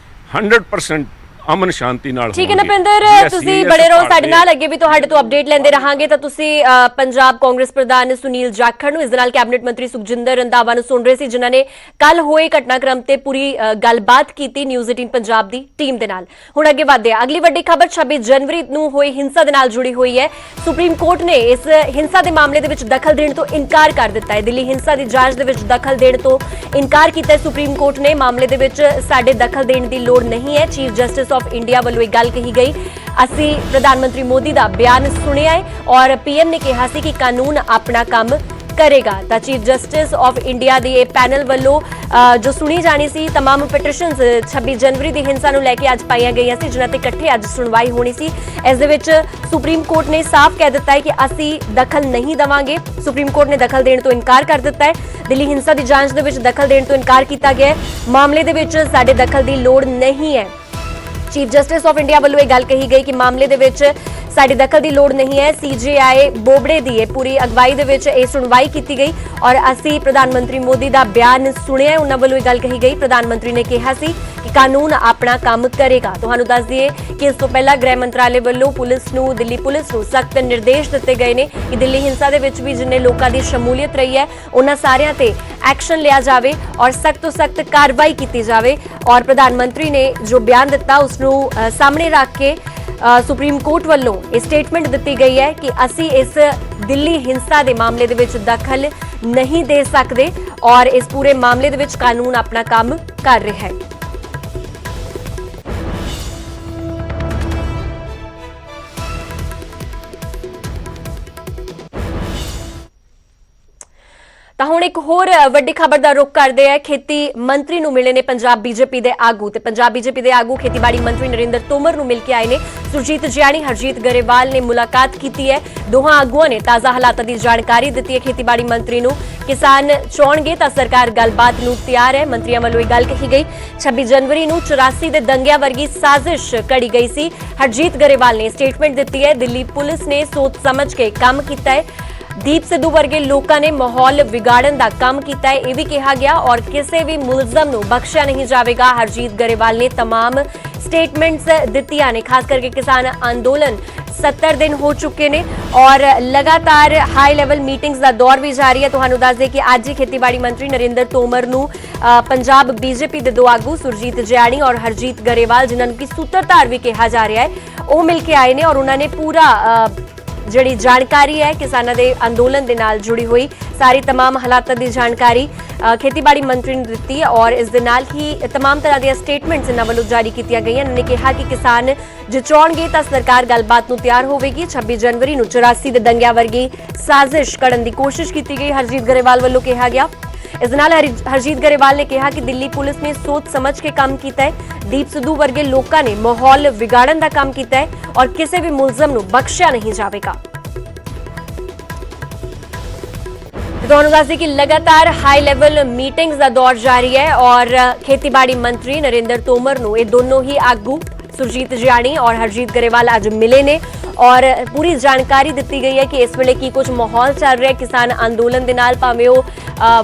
100% ਅਮਨ ਸ਼ਾਂਤੀ ਨਾਲ ਠੀਕ ਹੈ ਹੋਣਗੇ। ਨਪਿੰਦਰ, ਜੇ ਤੁਸੀਂ ਅਸੀਂ ਬੜੇ ਰਹੋ ਇਸ ਸਾਡੇ ਨਾਲ, ਅੱਗੇ ਵੀ ਤੁਹਾਡੇ ਤੋਂ ਅਪਡੇਟ ਲੈਂਦੇ ਰਹਾਂਗੇ। ਤਾਂ ਤੁਸੀਂ ਪੰਜਾਬ ਕਾਂਗਰਸ ਪ੍ਰਧਾਨ ਸੁਨੀਲ ਜਾਖੜ ਨੂੰ, ਇਸ ਦੇ ਨਾਲ ਕੈਬਨਿਟ ਮੰਤਰੀ ਸੁਖਜਿੰਦਰ ਰੰਧਾਵਾ ਨੂੰ ਸੁਣ ਰਹੇ ਸੀ, ਜਿਨ੍ਹਾਂ ਨੇ ਕੱਲ ਹੋਏ ਘਟਨਾਕ੍ਰਮ ਤੇ ਪੂਰੀ ਗੱਲਬਾਤ ਕੀਤੀ ਨਿਊਜ਼ 18 ਪੰਜਾਬ ਦੀ ਟੀਮ ਦੇ ਨਾਲ। ਹੁਣ ਅੱਗੇ ਵਧਦੇ ਹਾਂ। ਅਗਲੀ ਵੱਡੀ ਖਬਰ 26 ਜਨਵਰੀ ਨੂੰ ਹੋਈ ਹਿੰਸਾ ਦੇ ਨਾਲ ਜੁੜੀ ਹੋਈ ਹੈ। ਸੁਪਰੀਮ ਕੋਰਟ ਨੇ ਇਸ ਹਿੰਸਾ ਦੇ ਮਾਮਲੇ ਦੇ ਵਿੱਚ ਦਖਲ ਦੇਣ ਤੋਂ ਇਨਕਾਰ ਕਰ ਦਿੱਤਾ ਹੈ। ਦਿੱਲੀ ਹਿੰਸਾ ਦੀ ਜਾਂਚ ਦੇ ਵਿੱਚ ਦਖਲ ਦੇਣ ਤੋਂ ਇਨਕਾਰ ਕੀਤਾ ਹੈ ਸੁਪਰੀਮ ਕੋਰਟ ਨੇ। ਮਾਮਲੇ ਦੇ ਵਿੱਚ ਸਾਡੇ ਦਖਲ ਦੇਣ ਦੀ ਲੋੜ ਨਹੀਂ ਹੈ। ਚੀਫ ਜਸਟਿਸ ਆਫ ਇੰਡੀਆ ਵੱਲੋਂ ਗੱਲ ਕਹੀ ਗਈ। ਅਸੀਂ ਪ੍ਰਧਾਨ ਮੰਤਰੀ ਮੋਦੀ ਦਾ ਬਿਆਨ ਸੁਣਿਆ ਹੈ ਔਰ ਪੀਐਮ ਨੇ ਕਿਹਾ ਸੀ ਕਿ ਕਾਨੂੰਨ ਆਪਣਾ ਕੰਮ ਕਰੇਗਾ। ਤਾਂ ਚੀਫ ਜਸਟਿਸ ਆਫ ਇੰਡੀਆ ਦੀ ਇਹ ਪੈਨਲ ਵੱਲੋਂ ਜੋ ਸੁਣੀ ਜਾਣੀ ਸੀ तमाम ਪਿਟੀਸ਼ਨਸ 26 ਜਨਵਰੀ ਦੀ ਹਿੰਸਾ ਨੂੰ ਲੈ ਕੇ ਅੱਜ ਪਾਈਆਂ ਗਈਆਂ ਸੀ, ਜਿਨ੍ਹਾਂ ਤੇ ਇਕੱਠੇ ਅੱਜ ਸੁਣਵਾਈ ਹੋਣੀ ਸੀ। ਇਸ ਦੇ ਵਿੱਚ ਸੁਪਰੀਮ ਕੋਰਟ ਨੇ ਸਾਫ਼ ਕਹਿ ਦਿੱਤਾ ਹੈ ਕਿ ਅਸੀਂ ਦਖਲ ਨਹੀਂ ਦੇਵਾਂਗੇ। ਸੁਪਰੀਮ ਕੋਰਟ ਨੇ ਦਖਲ ਦੇਣ ਤੋਂ ਇਨਕਾਰ ਕਰ ਦਿੱਤਾ ਹੈ। ਦਿੱਲੀ ਹਿੰਸਾ ਦੀ ਜਾਂਚ ਦੇ ਵਿੱਚ ਦਖਲ ਦੇਣ ਤੋਂ ਇਨਕਾਰ ਕੀਤਾ ਗਿਆ ਹੈ। ਮਾਮਲੇ ਦੇ ਵਿੱਚ ਸਾਡੇ ਦਖਲ ਦੀ ਲੋੜ ਨਹੀਂ ਹੈ। ਚੀਫ ਜਸਟਿਸ ਆਫ ਇੰਡੀਆ ਵੱਲੋਂ ਇਹ ਗੱਲ ਕਹੀ ਗਈ ਕਿ ਮਾਮਲੇ ਦੇ ਵਿੱਚ ਸਾਡੀ ਦਖਲ ਦੀ ਲੋੜ ਨਹੀਂ ਹੈ। ਸੀਜੇਆਈ ਬੋਬੜੇ ਦੀ ਇਹ ਪੂਰੀ ਅਗਵਾਈ ਦੇ ਵਿੱਚ ਇਹ ਸੁਣਵਾਈ ਕੀਤੀ ਗਈ ਔਰ ਅਸੀਂ ਪ੍ਰਧਾਨ ਮੰਤਰੀ ਮੋਦੀ ਦਾ ਬਿਆਨ ਸੁਣਿਆ। ਉਹਨਾਂ ਵੱਲੋਂ ਇਹ ਗੱਲ ਕਹੀ ਗਈ। ਪ੍ਰਧਾਨ ਮੰਤਰੀ ਨੇ ਕਿਹਾ ਸੀ ਕਿ ਕਾਨੂੰਨ ਆਪਣਾ ਕੰਮ ਕਰੇਗਾ। ਤੁਹਾਨੂੰ ਦੱਸ ਦਈਏ ਕਿ ਇਸ ਤੋਂ ਪਹਿਲਾਂ ਗ੍ਰਹਿ ਮੰਤਰਾਲੇ ਵੱਲੋਂ ਦਿੱਲੀ ਪੁਲਿਸ ਨੂੰ ਸਖਤ ਨਿਰਦੇਸ਼ ਦਿੱਤੇ ਗਏ ਨੇ ਕਿ ਦਿੱਲੀ ਹਿੰਸਾ ਦੇ ਵਿੱਚ ਵੀ ਜਿੰਨੇ ਲੋਕਾਂ ਦੀ ਸ਼ਮੂਲੀਅਤ ਰਹੀ ਹੈ ਉਹਨਾਂ ਸਾਰਿਆਂ ਤੇ ਐਕਸ਼ਨ ਲਿਆ ਜਾਵੇ ਔਰ ਸਖਤ ਤੋਂ ਸਖਤ ਕਾਰਵਾਈ ਕੀਤੀ ਜਾਵੇ। ਔਰ ਪ੍ਰਧਾਨ ਮੰਤਰੀ ਨੇ ਜੋ ਬਿਆਨ ਦਿੱਤਾ ਉਸ ਨੂੰ ਸਾਹਮਣੇ ਰੱਖ ਕੇ ਸੁਪਰੀਮ ਕੋਰਟ ਵੱਲੋਂ ਇਹ ਸਟੇਟਮੈਂਟ ਦਿੱਤੀ ਗਈ ਹੈ ਕਿ ਅਸੀਂ ਇਸ ਦਿੱਲੀ ਹਿੰਸਾ ਦੇ ਮਾਮਲੇ ਦੇ ਵਿੱਚ ਦਖਲ ਨਹੀਂ ਦੇ ਸਕਦੇ ਔਰ ਇਸ ਪੂਰੇ ਮਾਮਲੇ ਦੇ ਵਿੱਚ ਕਾਨੂੰਨ ਆਪਣਾ ਕੰਮ ਕਰ ਰਿਹਾ ਹੈ। ਤਾਂ ਹੁਣ ਇੱਕ ਹੋਰ ਵੱਡੀ ਖਬਰ ਦਾ ਰੁਖ ਕਰਦੇ ਆ। ਖੇਤੀ ਮੰਤਰੀ ਨੂੰ ਮਿਲੇ ਨੇ ਪੰਜਾਬ ਬੀਜੇਪੀ ਦੇ ਆਗੂ ਤੇ ਪੰਜਾਬ ਬੀਜੇਪੀ ਦੇ ਆਗੂ ਖੇਤੀਬਾੜੀ ਮੰਤਰੀ ਨਰਿੰਦਰ ਤੋਮਰ ਨੂੰ ਮਿਲ ਕੇ ਆਏ ਨੇ। ਸੁਰਜੀਤ ਜਿਆਣੀ, ਹਰਜੀਤ ਗਰੇਵਾਲ ਨੇ ਮੁਲਾਕਾਤ ਕੀਤੀ ਹੈ। ਦੋਹਾਂ ਆਗੂਆਂ ਨੇ ਤਾਜ਼ਾ ਹਾਲਾਤਾਂ ਦੀ ਜਾਣਕਾਰੀ ਦਿੱਤੀ ਹੈ ਖੇਤੀਬਾੜੀ ਮੰਤਰੀ ਨੂੰ। ਕਿਸਾਨ ਚਾਹਣਗੇ ਤਾਂ ਸਰਕਾਰ ਗੱਲਬਾਤ ਨੂੰ ਤਿਆਰ ਹੈ। ਮੰਤਰੀਆਂ ਵੱਲੋਂ ਇਹ ਗੱਲ ਕਹੀ ਗਈ। 26 ਜਨਵਰੀ ਨੂੰ 84 ਦੇ ਦੰਗਿਆਂ ਵਰਗੀ ਸਾਜ਼ਿਸ਼ ਘੜੀ ਗਈ ਸੀ। ਹਰਜੀਤ ਗਰੇਵਾਲ ਨੇ ਸਟੇਟਮੈਂਟ ਦਿੱਤੀ ਹੈ। ਦਿੱਲੀ ਪੁਲਿਸ ਨੇ ਸੋਚ ਸਮਝ ਕੇ ਕੰਮ ਕੀਤਾ ਹੈ। ਦੀਪ ਸਿੱਧੂ ਵਰਗੇ ਲੋਕਾਂ ਨੇ ਮਾਹੌਲ ਵਿਗਾੜਨ ਦਾ ਕੰਮ ਕੀਤਾ ਹੈ, ਇਹ ਵੀ ਕਿਹਾ ਗਿਆ ਔਰ ਕਿਸੇ ਵੀ ਮੁਲਜ਼ਮ ਨੂੰ ਬਖਸ਼ਿਆ ਨਹੀਂ ਜਾਵੇਗਾ। ਹਰਜੀਤ ਗਰੇਵਾਲ ਨੇ तमाम ਸਟੇਟਮੈਂਟਸ ਦਿੱਤੀਆਂ ਨੇ। ਖਾਸ ਕਰਕੇ ਕਿਸਾਨ ਅੰਦੋਲਨ 70 ਦਿਨ ਹੋ ਚੁੱਕੇ ਨੇ ਔਰ ਲਗਾਤਾਰ ਹਾਈ ਲੈਵਲ ਮੀਟਿੰਗਸ ਦਾ ਦੌਰ ਵੀ ਜਾਰੀ ਹੈ। ਤੁਹਾਨੂੰ ਦੱਸ ਦੇ ਕਿ ਅੱਜ ਹੀ ਖੇਤੀਬਾੜੀ ਮੰਤਰੀ ਨਰਿੰਦਰ ਤੋਮਰ ਨੂੰ ਪੰਜਾਬ ਬੀਜੇਪੀ ਦੇ ਦੋ ਆਗੂ ਸੁਰਜੀਤ ਜਿਆਣੀ ਔਰ ਹਰਜੀਤ ਗਰੇਵਾਲ, ਜਿਨ੍ਹਾਂ ਨੂੰ ਕਿ ਸੂਤਰਧਾਰ ਵੀ ਕਿਹਾ ਜਾ ਰਿਹਾ ਹੈ, ਉਹ ਮਿਲ ਕੇ ਆਏ ਨੇ ਔਰ ਉਹਨਾਂ ਨੇ ਪੂਰਾ ਜਿਹੜੀ ਜਾਣਕਾਰੀ ਹੈ ਕਿਸਾਨਾਂ ਦੇ ਅੰਦੋਲਨ ਦੇ ਨਾਲ ਜੁੜੀ ਹੋਈ ਸਾਰੀ तमाम ਹਾਲਾਤਾਂ ਦੀ ਜਾਣਕਾਰੀ ਖੇਤੀਬਾੜੀ ਮੰਤਰੀ ਨੇ ਦਿੱਤੀ ਔਰ ਇਸ ਦੇ ਨਾਲ ਹੀ तमाम ਤਰ੍ਹਾਂ ਦੀਆਂ ਸਟੇਟਮੈਂਟਸ ਇਹਨਾਂ ਵੱਲੋਂ ਜਾਰੀ ਕੀਤੀਆਂ ਗਈਆਂ। ਇਹਨਾਂ ਨੇ ਕਿਹਾ ਕਿ ਕਿਸਾਨ ਜੇ ਚਾਹਣਗੇ ਤਾਂ ਸਰਕਾਰ ਗੱਲਬਾਤ ਨੂੰ ਤਿਆਰ ਹੋਵੇਗੀ। 26 ਜਨਵਰੀ ਨੂੰ 84 ਦੇ ਦੰਗਿਆਂ ਵਰਗੀ ਸਾਜ਼ਿਸ਼ ਕਰਨ ਦੀ ਕੋਸ਼ਿਸ਼ ਕੀਤੀ ਗਈ, ਹਰਜੀਤ ਗਰੇਵਾਲ ਵੱਲੋਂ ਕਿਹਾ ਗਿਆ। ਇਸ ਦੇ ਨਾਲ ਹਰਜੀਤ ਗਰੇਵਾਲ ਨੇ ਕਿਹਾ ਕਿ ਦਿੱਲੀ ਪੁਲਿਸ ਨੇ ਸੋਚ ਸਮਝ ਕੇ ਕੰਮ ਕੀਤਾ ਹੈ। ਦੀਪ ਸਿੱਧੂ ਵਰਗੇ ਲੋਕਾਂ ਨੇ ਮਾਹੌਲ ਵਿਗਾੜਨ ਦਾ ਕੰਮ ਕੀਤਾ ਹੈ ਔਰ ਕਿਸੇ ਵੀ ਮੁਲਜ਼ਮ ਨੂੰ ਬਖਸ਼ਿਆ ਨਹੀਂ ਜਾਵੇਗਾ। ਤੁਹਾਨੂੰ ਦੱਸ ਦੇं कि लगातार हाई लेवल मीटिंग्स का दौर जारी है और खेतीबाड़ी मंत्री नरिंदर तोमर ਨੂੰ ਇਹ ਦੋਨੋਂ ਹੀ ਆਗੂ ਸੁਰਜੀਤ ਜਿਆਣੀ और हरजीत गरेवाल ਅੱਜ ਮਿਲੇ ਨੇ और पूरी जानकारी ਦਿੱਤੀ ਗਈ ਹੈ ਕਿ ਇਸ ਵੇਲੇ ਕੀ ਕੁਝ ਮਾਹੌਲ ਚੱਲ ਰਿਹਾ ਹੈ ਕਿਸਾਨ ਅੰਦੋਲਨ ਦੇ ਨਾਲ, ਭਾਵੇਂ ਉਹ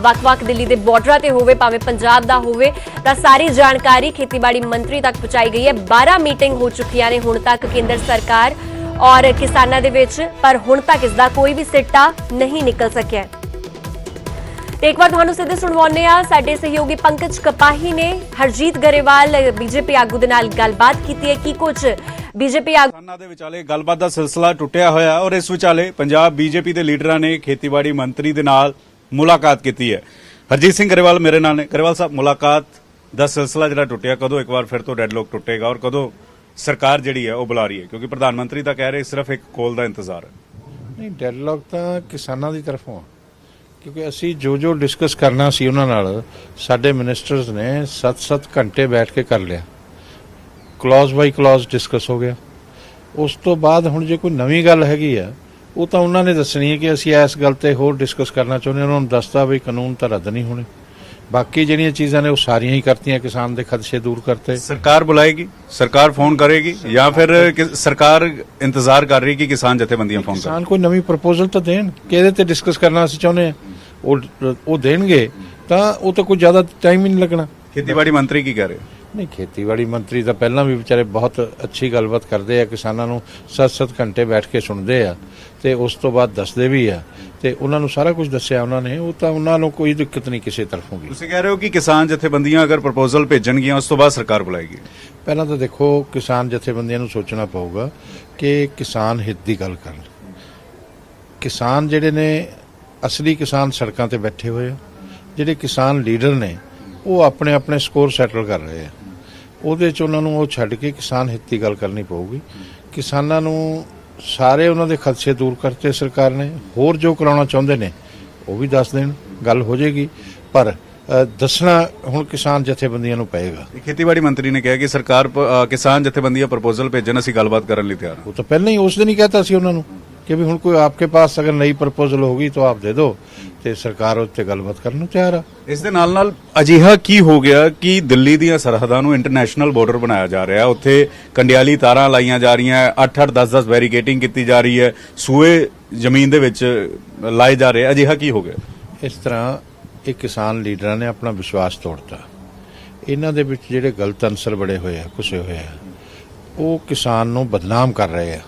ਵੱਖ-ਵੱਖ ਦਿੱਲੀ ਦੇ ਬਾਰਡਰਾਂ ਤੇ ਹੋਵੇ ਭਾਵੇਂ ਪੰਜਾਬ ਦਾ ਹੋਵੇ, ਤਾਂ ਸਾਰੀ ਜਾਣਕਾਰੀ ਖੇਤੀਬਾੜੀ ਮੰਤਰੀ ਤੱਕ ਪਹੁੰਚਾਈ ਗਈ ਹੈ। 12 ਮੀਟਿੰਗ ਹੋ ਚੁੱਕੀਆਂ ਨੇ ਹੁਣ ਤੱਕ ਕੇਂਦਰ ਸਰਕਾਰ और ਕਿਸਾਨਾਂ ਦੇ ਵਿੱਚ, ਪਰ ਹੁਣ ਤੱਕ ਇਸ ਦਾ ਕੋਈ ਵੀ ਸਿੱਟਾ ਨਹੀਂ ਨਿਕਲ ਸਕਿਆ। ਤੇ ਇੱਕ ਵਾਰ ਤੁਹਾਨੂੰ ਸਿੱਧੇ ਸੁਣਵਾਉਂਦੇ ਆ, ਸਾਡੇ ਸਹਿਯੋਗੀ ਪੰਕਜ ਕਪਾਹੀ ਨੇ ਹਰਜੀਤ ਗਰੇਵਾਲ ਬੀਜੇਪੀ ਆਗੂ ਦੇ ਨਾਲ ਗੱਲਬਾਤ ਕੀਤੀ ਹੈ। ਕੀ ਕੁਝ ਬੀਜੇਪੀ ਆਗੂ ਕਿਸਾਨਾਂ ਦੇ ਵਿਚਾਲੇ ਗੱਲਬਾਤ ਦਾ ਸਿਲਸਿਲਾ ਟੁੱਟਿਆ ਹੋਇਆ ਔਰ ਇਸ ਵਿਚਾਲੇ ਪੰਜਾਬ ਬੀਜੇਪੀ ਦੇ ਲੀਡਰਾਂ ਨੇ ਖੇਤੀਬਾੜੀ ਮੰਤਰੀ ਦੇ ਨਾਲ ਮੁਲਾਕਾਤ ਕੀਤੀ ਹੈ। ਹਰਜੀਤ ਸਿੰਘ ਗਰੇਵਾਲ ਮੇਰੇ ਨਾਲ ਨੇ। ਗਰੇਵਾਲ ਸਾਹਿਬ, ਮੁਲਾਕਾਤ ਦਾ ਸਿਲਸਿਲਾ ਜਿਹੜਾ ਟੁੱਟਿਆ, ਕਦੋਂ ਇੱਕ ਵਾਰ ਫਿਰ ਤੋਂ ਡੈਡਲੌਕ ਟੁੱਟੇਗਾ ਔਰ ਕਦੋਂ ਸਰਕਾਰ ਜਿਹੜੀ ਹੈ ਉਹ ਬੁਲਾ ਰਹੀ ਹੈ? ਕਿਉਂਕਿ ਪ੍ਰਧਾਨ ਮੰਤਰੀ ਤਾਂ ਕਹਿ ਰਹੇ ਸਿਰਫ ਇੱਕ ਕਾਲ ਦਾ ਇੰਤਜ਼ਾਰ ਹੈ। ਨਹੀਂ, ਡੈਡਲੌਕ ਤਾਂ ਕਿਸਾਨਾਂ ਦੀ ਤਰਫੋਂ ਆ, ਕਿਉਂਕਿ ਅਸੀਂ ਜੋ ਡਿਸਕਸ ਕਰਨਾ ਸੀ ਉਹਨਾਂ ਨਾਲ ਸਾਡੇ ਮਿਨਿਸਟਰਸ ਨੇ 7-7 ਘੰਟੇ ਬੈਠ ਕੇ ਕਰ ਲਿਆ। ਕਲੌਜ਼ ਬਾਈ ਕਲੌਜ਼ ਡਿਸਕਸ ਹੋ ਗਿਆ। ਉਸ ਤੋਂ ਬਾਅਦ ਹੁਣ ਜੇ ਕੋਈ ਨਵੀਂ ਗੱਲ ਹੈਗੀ ਆ ਉਹ ਤਾਂ ਉਹਨਾਂ ਨੇ ਦੱਸਣੀ ਹੈ ਕਿ ਅਸੀਂ ਇਸ ਗੱਲ ਤੇ ਹੋਰ ਡਿਸਕਸ ਕਰਨਾ ਚਾਹੁੰਦੇ ਹਾਂ। ਉਹਨਾਂ ਨੂੰ ਦੱਸਦਾ ਵੀ ਕਾਨੂੰਨ ਤਾਂ ਰੱਦ ਨਹੀਂ ਹੋਣੇ। ਬਾਕੀ ਜਿਹੜੀਆਂ ਚੀਜ਼ਾਂ ਨੇ ਉਹ ਸਾਰੀਆਂ ਹੀ ਕਰਤੀਆਂ, ਕਿਸਾਨ ਦੇ ਖਦਸ਼ੇ ਦੂਰ ਕਰਤੇ। ਸਰਕਾਰ ਬੁਲਾਏਗੀ, ਸਰਕਾਰ ਫੋਨ ਕਰੇਗੀ ਜਾਂ ਫਿਰ ਸਰਕਾਰ ਇੰਤਜ਼ਾਰ ਕਰ ਰਹੀ ਕਿ ਕਿਸਾਨ ਜਥੇਬੰਦੀਆਂ ਫੋਨ ਕਰਨ? ਕਿਸਾਨ ਕੋਈ ਨਵੀਂ ਪ੍ਰਪੋਜ਼ਲ ਤਾਂ ਦੇਣ ਕਿ ਇਹਦੇ ਤੇ ਡਿਸਕਸ ਕਰਨਾ ਅਸੀਂ ਚਾਹੁੰਦੇ ਆ, ਉਹ ਦੇਣਗੇ ਤਾਂ ਉਹ ਤਾਂ ਕੋਈ ਜ਼ਿਆਦਾ ਟਾਈਮ ਹੀ ਨਹੀਂ ਲੱਗਣਾ। ਖੇਤੀਬਾੜੀ ਮੰਤਰੀ ਕੀ ਕਹਿ ਰਹੇ? ਨਹੀਂ, ਖੇਤੀਬਾੜੀ ਮੰਤਰੀ ਤਾਂ ਪਹਿਲਾਂ ਵੀ ਵਿਚਾਰੇ ਬਹੁਤ ਅੱਛੀ ਗੱਲਬਾਤ ਕਰਦੇ ਆ, ਕਿਸਾਨਾਂ ਨੂੰ 7-7 ਘੰਟੇ ਬੈਠ ਕੇ ਸੁਣਦੇ ਆ ਤੇ ਉਸ ਤੋਂ ਬਾਅਦ ਦੱਸਦੇ ਵੀ ਆ ਤੇ ਉਹਨਾਂ ਨੂੰ ਸਾਰਾ ਕੁਝ ਦੱਸਿਆ ਉਹਨਾਂ ਨੇ। ਉਹ ਤਾਂ ਉਹਨਾਂ ਨੂੰ ਕੋਈ ਦਿੱਕਤ ਨਹੀਂ ਕਿਸੇ ਤਰਫੋਂ ਵੀ। ਤੁਸੀਂ ਕਹਿ ਰਹੇ ਹੋ ਕਿ ਕਿਸਾਨ ਜਥੇਬੰਦੀਆਂ ਅਗਰ ਪ੍ਰਪੋਜ਼ਲ ਭੇਜਣਗੀਆਂ ਉਸ ਤੋਂ ਬਾਅਦ ਸਰਕਾਰ ਬੁਲਾਏਗੀ? ਪਹਿਲਾਂ ਤਾਂ ਦੇਖੋ, ਕਿਸਾਨ ਜਥੇਬੰਦੀਆਂ ਨੂੰ ਸੋਚਣਾ ਪਊਗਾ ਕਿ ਕਿਸਾਨ ਹਿੱਤ ਦੀ ਗੱਲ ਕਰਨ। ਕਿਸਾਨ ਜਿਹੜੇ ਨੇ, ਅਸਲੀ ਕਿਸਾਨ ਸੜਕਾਂ ਤੇ ਬੈਠੇ ਹੋਏ ਆ, ਜਿਹੜੇ ਕਿਸਾਨ ਲੀਡਰ ਨੇ ਉਹ ਆਪਣੇ ਆਪਣੇ ਸਕੋਰ ਸੈਟਲ ਕਰ ਰਹੇ ਆ। ਉਹਦੇ 'ਚ ਉਹਨਾਂ ਨੂੰ ਉਹ ਛੱਡ ਕੇ ਕਿਸਾਨ ਹਿੱਤ ਦੀ ਗੱਲ ਕਰਨੀ ਪਊਗੀ। ਕਿਸਾਨਾਂ ਨੂੰ ਸਾਰੇ ਉਹਨਾਂ ਦੇ ਖਦਸ਼ੇ ਦੂਰ ਕਰਤੇ ਸਰਕਾਰ ਨੇ। ਹੋਰ ਜੋ ਕਰਾਉਣਾ ਚਾਹੁੰਦੇ ਨੇ ਉਹ ਵੀ ਦੱਸ ਦੇਣ, ਗੱਲ ਹੋ ਜਾਏਗੀ। ਪਰ ਦੱਸਣਾ ਹੁਣ ਕਿਸਾਨ ਜਥੇਬੰਦੀਆਂ ਨੂੰ ਪਏਗਾ। ਖੇਤੀਬਾੜੀ ਮੰਤਰੀ ਨੇ ਕਿਹਾ ਕਿ ਸਰਕਾਰ ਕਿਸਾਨ ਜਥੇਬੰਦੀਆਂ ਪ੍ਰਪੋਜ਼ਲ ਭੇਜਣ, ਅਸੀਂ ਗੱਲਬਾਤ ਕਰਨ ਲਈ ਤਿਆਰ ਹਾਂ। ਉਹ ਤਾਂ ਪਹਿਲਾਂ ਹੀ ਉਸ ਦਿਨ ਹੀ ਕਹਿਤਾ ਸੀ ਉਹਨਾਂ ਨੂੰ ਕਿ ਵੀ ਹੁਣ ਕੋਈ ਆਪਕੇ ਪਾਸ ਅਗਰ ਨई ਪ੍ਰਪੋਜ਼ਲ ਹੋਗੀ ਤਾਂ ਆਪ ਦੇ ਦਿਓ, ਤੇ ਸਰਕਾਰ ਉਸ ਤੇ ਗੱਲਬਾਤ ਕਰਨ ਨੂੰ ਤਿਆਰ ਆ। ਇਸ ਦੇ ਨਾਲ ਅਜਿਹਾ ਕੀ ਹੋ ਗਿਆ ਕਿ ਦਿੱਲੀ ਦੀਆਂ ਸਰਹੱਦਾਂ ਨੂੰ ਇੰਟਰਨੈਸ਼ਨਲ ਬਾਰਡਰ ਬਣਾਇਆ ਜਾ ਰਿਹਾ? ਉੱਥੇ ਕੰਡਿਆਲੀ ਤਾਰਾਂ ਲਾਈਆਂ ਜਾ ਰਹੀਆਂ, 8-8 10-10 ਬੈਰੀਕੇਟਿੰਗ ਕੀਤੀ ਜਾ ਰਹੀ ਹੈ, ਸੂਏ ਜ਼ਮੀਨ ਦੇ ਵਿੱਚ ਲਾਏ ਜਾ ਰਹੇ। ਅਜਿਹਾ ਕੀ ਹੋ ਗਿਆ? ਇਸ ਤਰ੍ਹਾਂ ਇਹ ਕਿਸਾਨ ਲੀਡਰਾਂ ਨੇ ਆਪਣਾ ਵਿਸ਼ਵਾਸ ਤੋੜਤਾ। ਇਹਨਾਂ ਦੇ ਵਿੱਚ ਜਿਹੜੇ ਗਲਤ ਅਨਸਰ ਬੜੇ ਹੋਏ ਆ, ਘੁਸੇ ਹੋਏ ਆ, ਉਹ ਕਿਸਾਨ ਨੂੰ ਬਦਨਾਮ ਕਰ ਰਹੇ ਆ।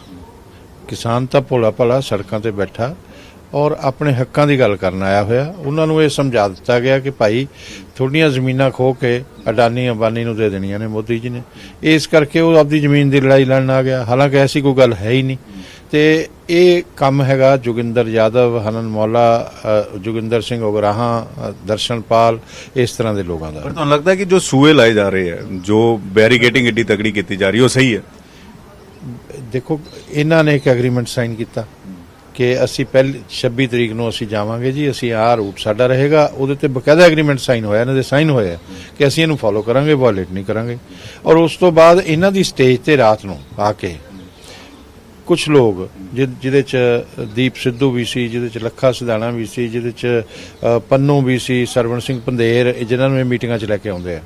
ਕਿਸਾਨ ਤਾਂ ਭੋਲਾ ਭਲਾ ਸੜਕਾਂ ਤੇ ਬੈਠਾ ਔਰ ਆਪਣੇ ਹੱਕਾਂ ਦੀ ਗੱਲ ਕਰਨ ਆਇਆ ਹੋਇਆ। ਉਹਨਾਂ ਨੂੰ ਇਹ ਸਮਝਾ ਦਿੱਤਾ ਗਿਆ ਕਿ ਭਾਈ ਥੋੜੀਆਂ ਜ਼ਮੀਨਾਂ ਖੋਹ ਕੇ ਅਡਾਨੀ ਅੰਬਾਨੀ ਨੂੰ ਦੇ ਦੇਣੀਆਂ ਨੇ ਮੋਦੀ ਜੀ ਨੇ, ਇਸ ਕਰਕੇ ਉਹ ਆਪਦੀ ਜ਼ਮੀਨ ਦੀ ਲੜਾਈ ਲੜਨ ਆ ਗਿਆ। ਹਾਲਾਂਕਿ ਐਸੀ ਕੋਈ ਗੱਲ ਹੈ ਹੀ ਨਹੀਂ। ਤੇ ਇਹ ਕੰਮ ਹੈਗਾ ਜੋਗਿੰਦਰ ਯਾਦਵ, ਹਨਨ ਮੌਲਾ, ਜੋਗਿੰਦਰ ਸਿੰਘ ਉਗਰਾਹਾਂ, ਦਰਸ਼ਨਪਾਲ, ਇਸ ਤਰ੍ਹਾਂ ਦੇ ਲੋਕਾਂ ਦਾ। ਪਰ ਤੁਹਾਨੂੰ ਲੱਗਦਾ ਹੈ ਕਿ ਜੋ ਸੂਏ ਲਾਏ ਜਾ ਰਹੇ ਹੈ, ਜੋ ਬੈਰੀਕੇਟਿੰਗ ਏਡੀ ਤਕੜੀ ਕੀਤੀ ਜਾ ਰਹੀ ਹੈ, ਉਹ ਸਹੀ ਹੈ? ਦੇਖੋ, ਇਹਨਾਂ ਨੇ ਇੱਕ ਐਗਰੀਮੈਂਟ ਸਾਈਨ ਕੀਤਾ ਕਿ ਅਸੀਂ ਪਹਿਲੀ 26 ਤਰੀਕ ਨੂੰ ਅਸੀਂ ਜਾਵਾਂਗੇ ਜੀ, ਅਸੀਂ ਆਹ ਰੂਟ ਸਾਡਾ ਰਹੇਗਾ। ਉਹਦੇ ਤੇ ਬਕਾਇਦਾ ਐਗਰੀਮੈਂਟ ਸਾਈਨ ਹੋਇਆ, ਇਹਨਾਂ ਦੇ ਸਾਈਨ ਹੋਇਆ ਕਿ ਅਸੀਂ ਇਹਨੂੰ ਫੋਲੋ ਕਰਾਂਗੇ, ਵਾਇਲੇਟ ਨਹੀਂ ਕਰਾਂਗੇ। ਔਰ ਉਸ ਤੋਂ ਬਾਅਦ ਇਹਨਾਂ ਦੀ ਸਟੇਜ ਤੇ ਰਾਤ ਨੂੰ ਆ ਕੇ ਕੁਝ ਲੋਕ, ਜਿਹਦੇ ਚ ਦੀਪ ਸਿੱਧੂ ਵੀ ਸੀ, ਜਿਹਦੇ ਚ ਲੱਖਾ ਸਿਧਾਣਾ ਵੀ ਸੀ, ਜਿਹਦੇ ਚ ਪੰਨੂ ਵੀ ਸੀ, ਸਰਵਣ ਸਿੰਘ ਪੰਧੇਰ, ਜਿਨ੍ਹਾਂ ਨੂੰ ਇਹ ਮੀਟਿੰਗਾਂ 'ਚ ਲੈ ਕੇ ਆਉਂਦੇ ਆ,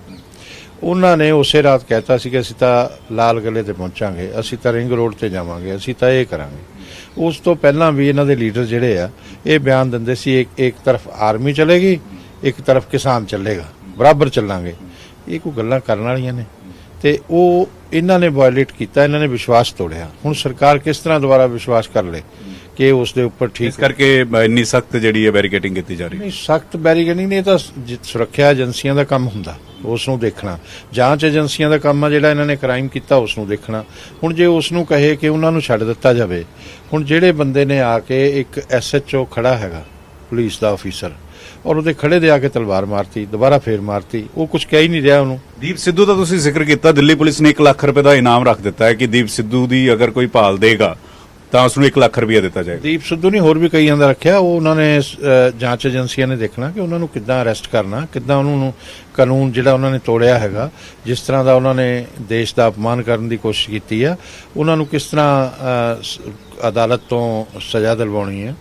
ਉਹਨਾਂ ਨੇ ਉਸੇ ਰਾਤ ਕਹਿਤਾ ਸੀ ਕਿ ਅਸੀਂ ਤਾਂ ਲਾਲ ਗੱਲੇ ਤੇ ਪਹੁੰਚਾਂਗੇ, ਅਸੀਂ ਤਾਂ ਰਿੰਗ ਰੋਡ ਤੇ ਜਾਵਾਂਗੇ, ਅਸੀਂ ਤਾਂ ਇਹ ਕਰਾਂਗੇ। ਉਸ ਤੋਂ ਪਹਿਲਾਂ ਵੀ ਇਹਨਾਂ ਦੇ ਲੀਡਰ ਜਿਹੜੇ ਆ ਇਹ ਬਿਆਨ ਦਿੰਦੇ ਸੀ, ਇੱਕ ਤਰਫ ਆਰਮੀ ਚਲੇਗੀ, ਇੱਕ ਤਰਫ ਕਿਸਾਨ ਚੱਲੇਗਾ, ਬਰਾਬਰ ਚੱਲਾਂਗੇ। ਇਹ ਕੋਈ ਗੱਲਾਂ ਕਰਨ ਵਾਲੀਆਂ ਨੇ? ਤੇ ਉਹ ਇਹਨਾਂ ਨੇ ਵਾਇਲੇਟ ਕੀਤਾ, ਇਹਨਾਂ ਨੇ ਵਿਸ਼ਵਾਸ ਤੋੜਿਆ। ਹੁਣ ਸਰਕਾਰ ਕਿਸ ਤਰ੍ਹਾਂ ਦੁਬਾਰਾ ਵਿਸ਼ਵਾਸ ਕਰ ਲੇ ਕਿ ਉਸ ਦੇ ਉੱਪਰ ਠੀਕ ਇਸ ਕਰਕੇ ਇੰਨੀ ਸਖਤ ਜਿਹੜੀ ਹੈ ਬੈਰੀਕੇਟਿੰਗ ਕੀਤੀ ਜਾ ਰਹੀ ਹੈ? ਨਹੀਂ, ਸਖਤ ਬੈਰੀਕੇਡਿੰਗ ਨਹੀਂ, ਤਾਂ ਸੁਰੱਖਿਆ ਏਜੰਸੀਆਂ ਦਾ ਕੰਮ ਹੁੰਦਾ, ਉਸ ਨੂੰ ਦੇਖਣਾ। ਜਾਂਚ ਏਜੰਸੀਆਂ ਦਾ ਕੰਮ ਆ ਜਿਹੜਾ ਇਹਨਾਂ ਨੇ ਕ੍ਰਾਈਮ ਕੀਤਾ ਉਸ ਨੂੰ ਦੇਖਣਾ। ਹੁਣ ਜੇ ਉਸ ਨੂੰ ਕਹੇ ਕਿ ਉਹਨਾਂ ਨੂੰ ਛੱਡ ਦਿੱਤਾ ਜਾਵੇ, ਹੁਣ ਜਿਹੜੇ ਬੰਦੇ ਨੇ ਆ ਕੇ, ਇੱਕ SHO ਖੜਾ ਹੈਗਾ ਪੁਲਿਸ ਦਾ ਅਫੀਸਰ, ਔਰ ਉਹਦੇ ਖੜੇ ਦੇ ਆ ਕੇ ਤਲਵਾਰ ਮਾਰਤੀ, ਦੁਬਾਰਾ ਫੇਰ ਮਾਰਤੀ, ਉਹ ਕੁਝ ਕਹਿ ਹੀ ਨਹੀਂ ਰਿਹਾ ਉਹਨੂੰ। ਦੀਪ ਸਿੱਧੂ ਦਾ ਤੁਸੀਂ ਜ਼ਿਕਰ ਕੀਤਾ, ਦਿੱਲੀ ਪੁਲਿਸ ਨੇ 1 ਲੱਖ ਰੁਪਏ ਦਾ ਇਨਾਮ ਰੱਖ ਦਿੱਤਾ ਹੈ ਕਿ ਦੀਪ ਸਿੱਧੂ ਦੀ ਅਗਰ ਕੋਈ ਭਾਲ ਦੇਗਾ ਤਾਂ ਉਸ ਨੂੰ 1 ਲੱਖ ਰੁਪਏ ਦਿੱਤਾ ਜਾਏਗਾ। ਦੀਪ ਸਿੱਧੂ ਨਹੀਂ, ਹੋਰ ਵੀ ਕਈਆਂ ਦਾ ਰੱਖਿਆ। ਉਹ ਉਹਨਾਂ ਨੇ ਜਾਂਚ ਏਜੰਸੀਆਂ ਨੇ ਦੇਖਣਾ ਕਿ ਉਹਨਾਂ ਨੂੰ ਕਿੱਦਾਂ ਅਰੈਸਟ ਕਰਨਾ, ਕਿੱਦਾਂ ਉਹਨਾਂ ਨੂੰ ਕਾਨੂੰਨ ਜਿਹੜਾ ਉਹਨਾਂ ਨੇ ਤੋੜਿਆ ਹੈਗਾ, ਜਿਸ ਤਰ੍ਹਾਂ ਦਾ ਉਹਨਾਂ ਨੇ ਦੇਸ਼ ਦਾ ਅਪਮਾਨ ਕਰਨ ਦੀ ਕੋਸ਼ਿਸ਼ ਕੀਤੀ ਆ, ਉਹਨਾਂ ਨੂੰ ਕਿਸ ਤਰ੍ਹਾਂ ਅਦਾਲਤ ਤੋਂ ਸਜ਼ਾ ਦਿਲਵਾਉਣੀ ਹੈ।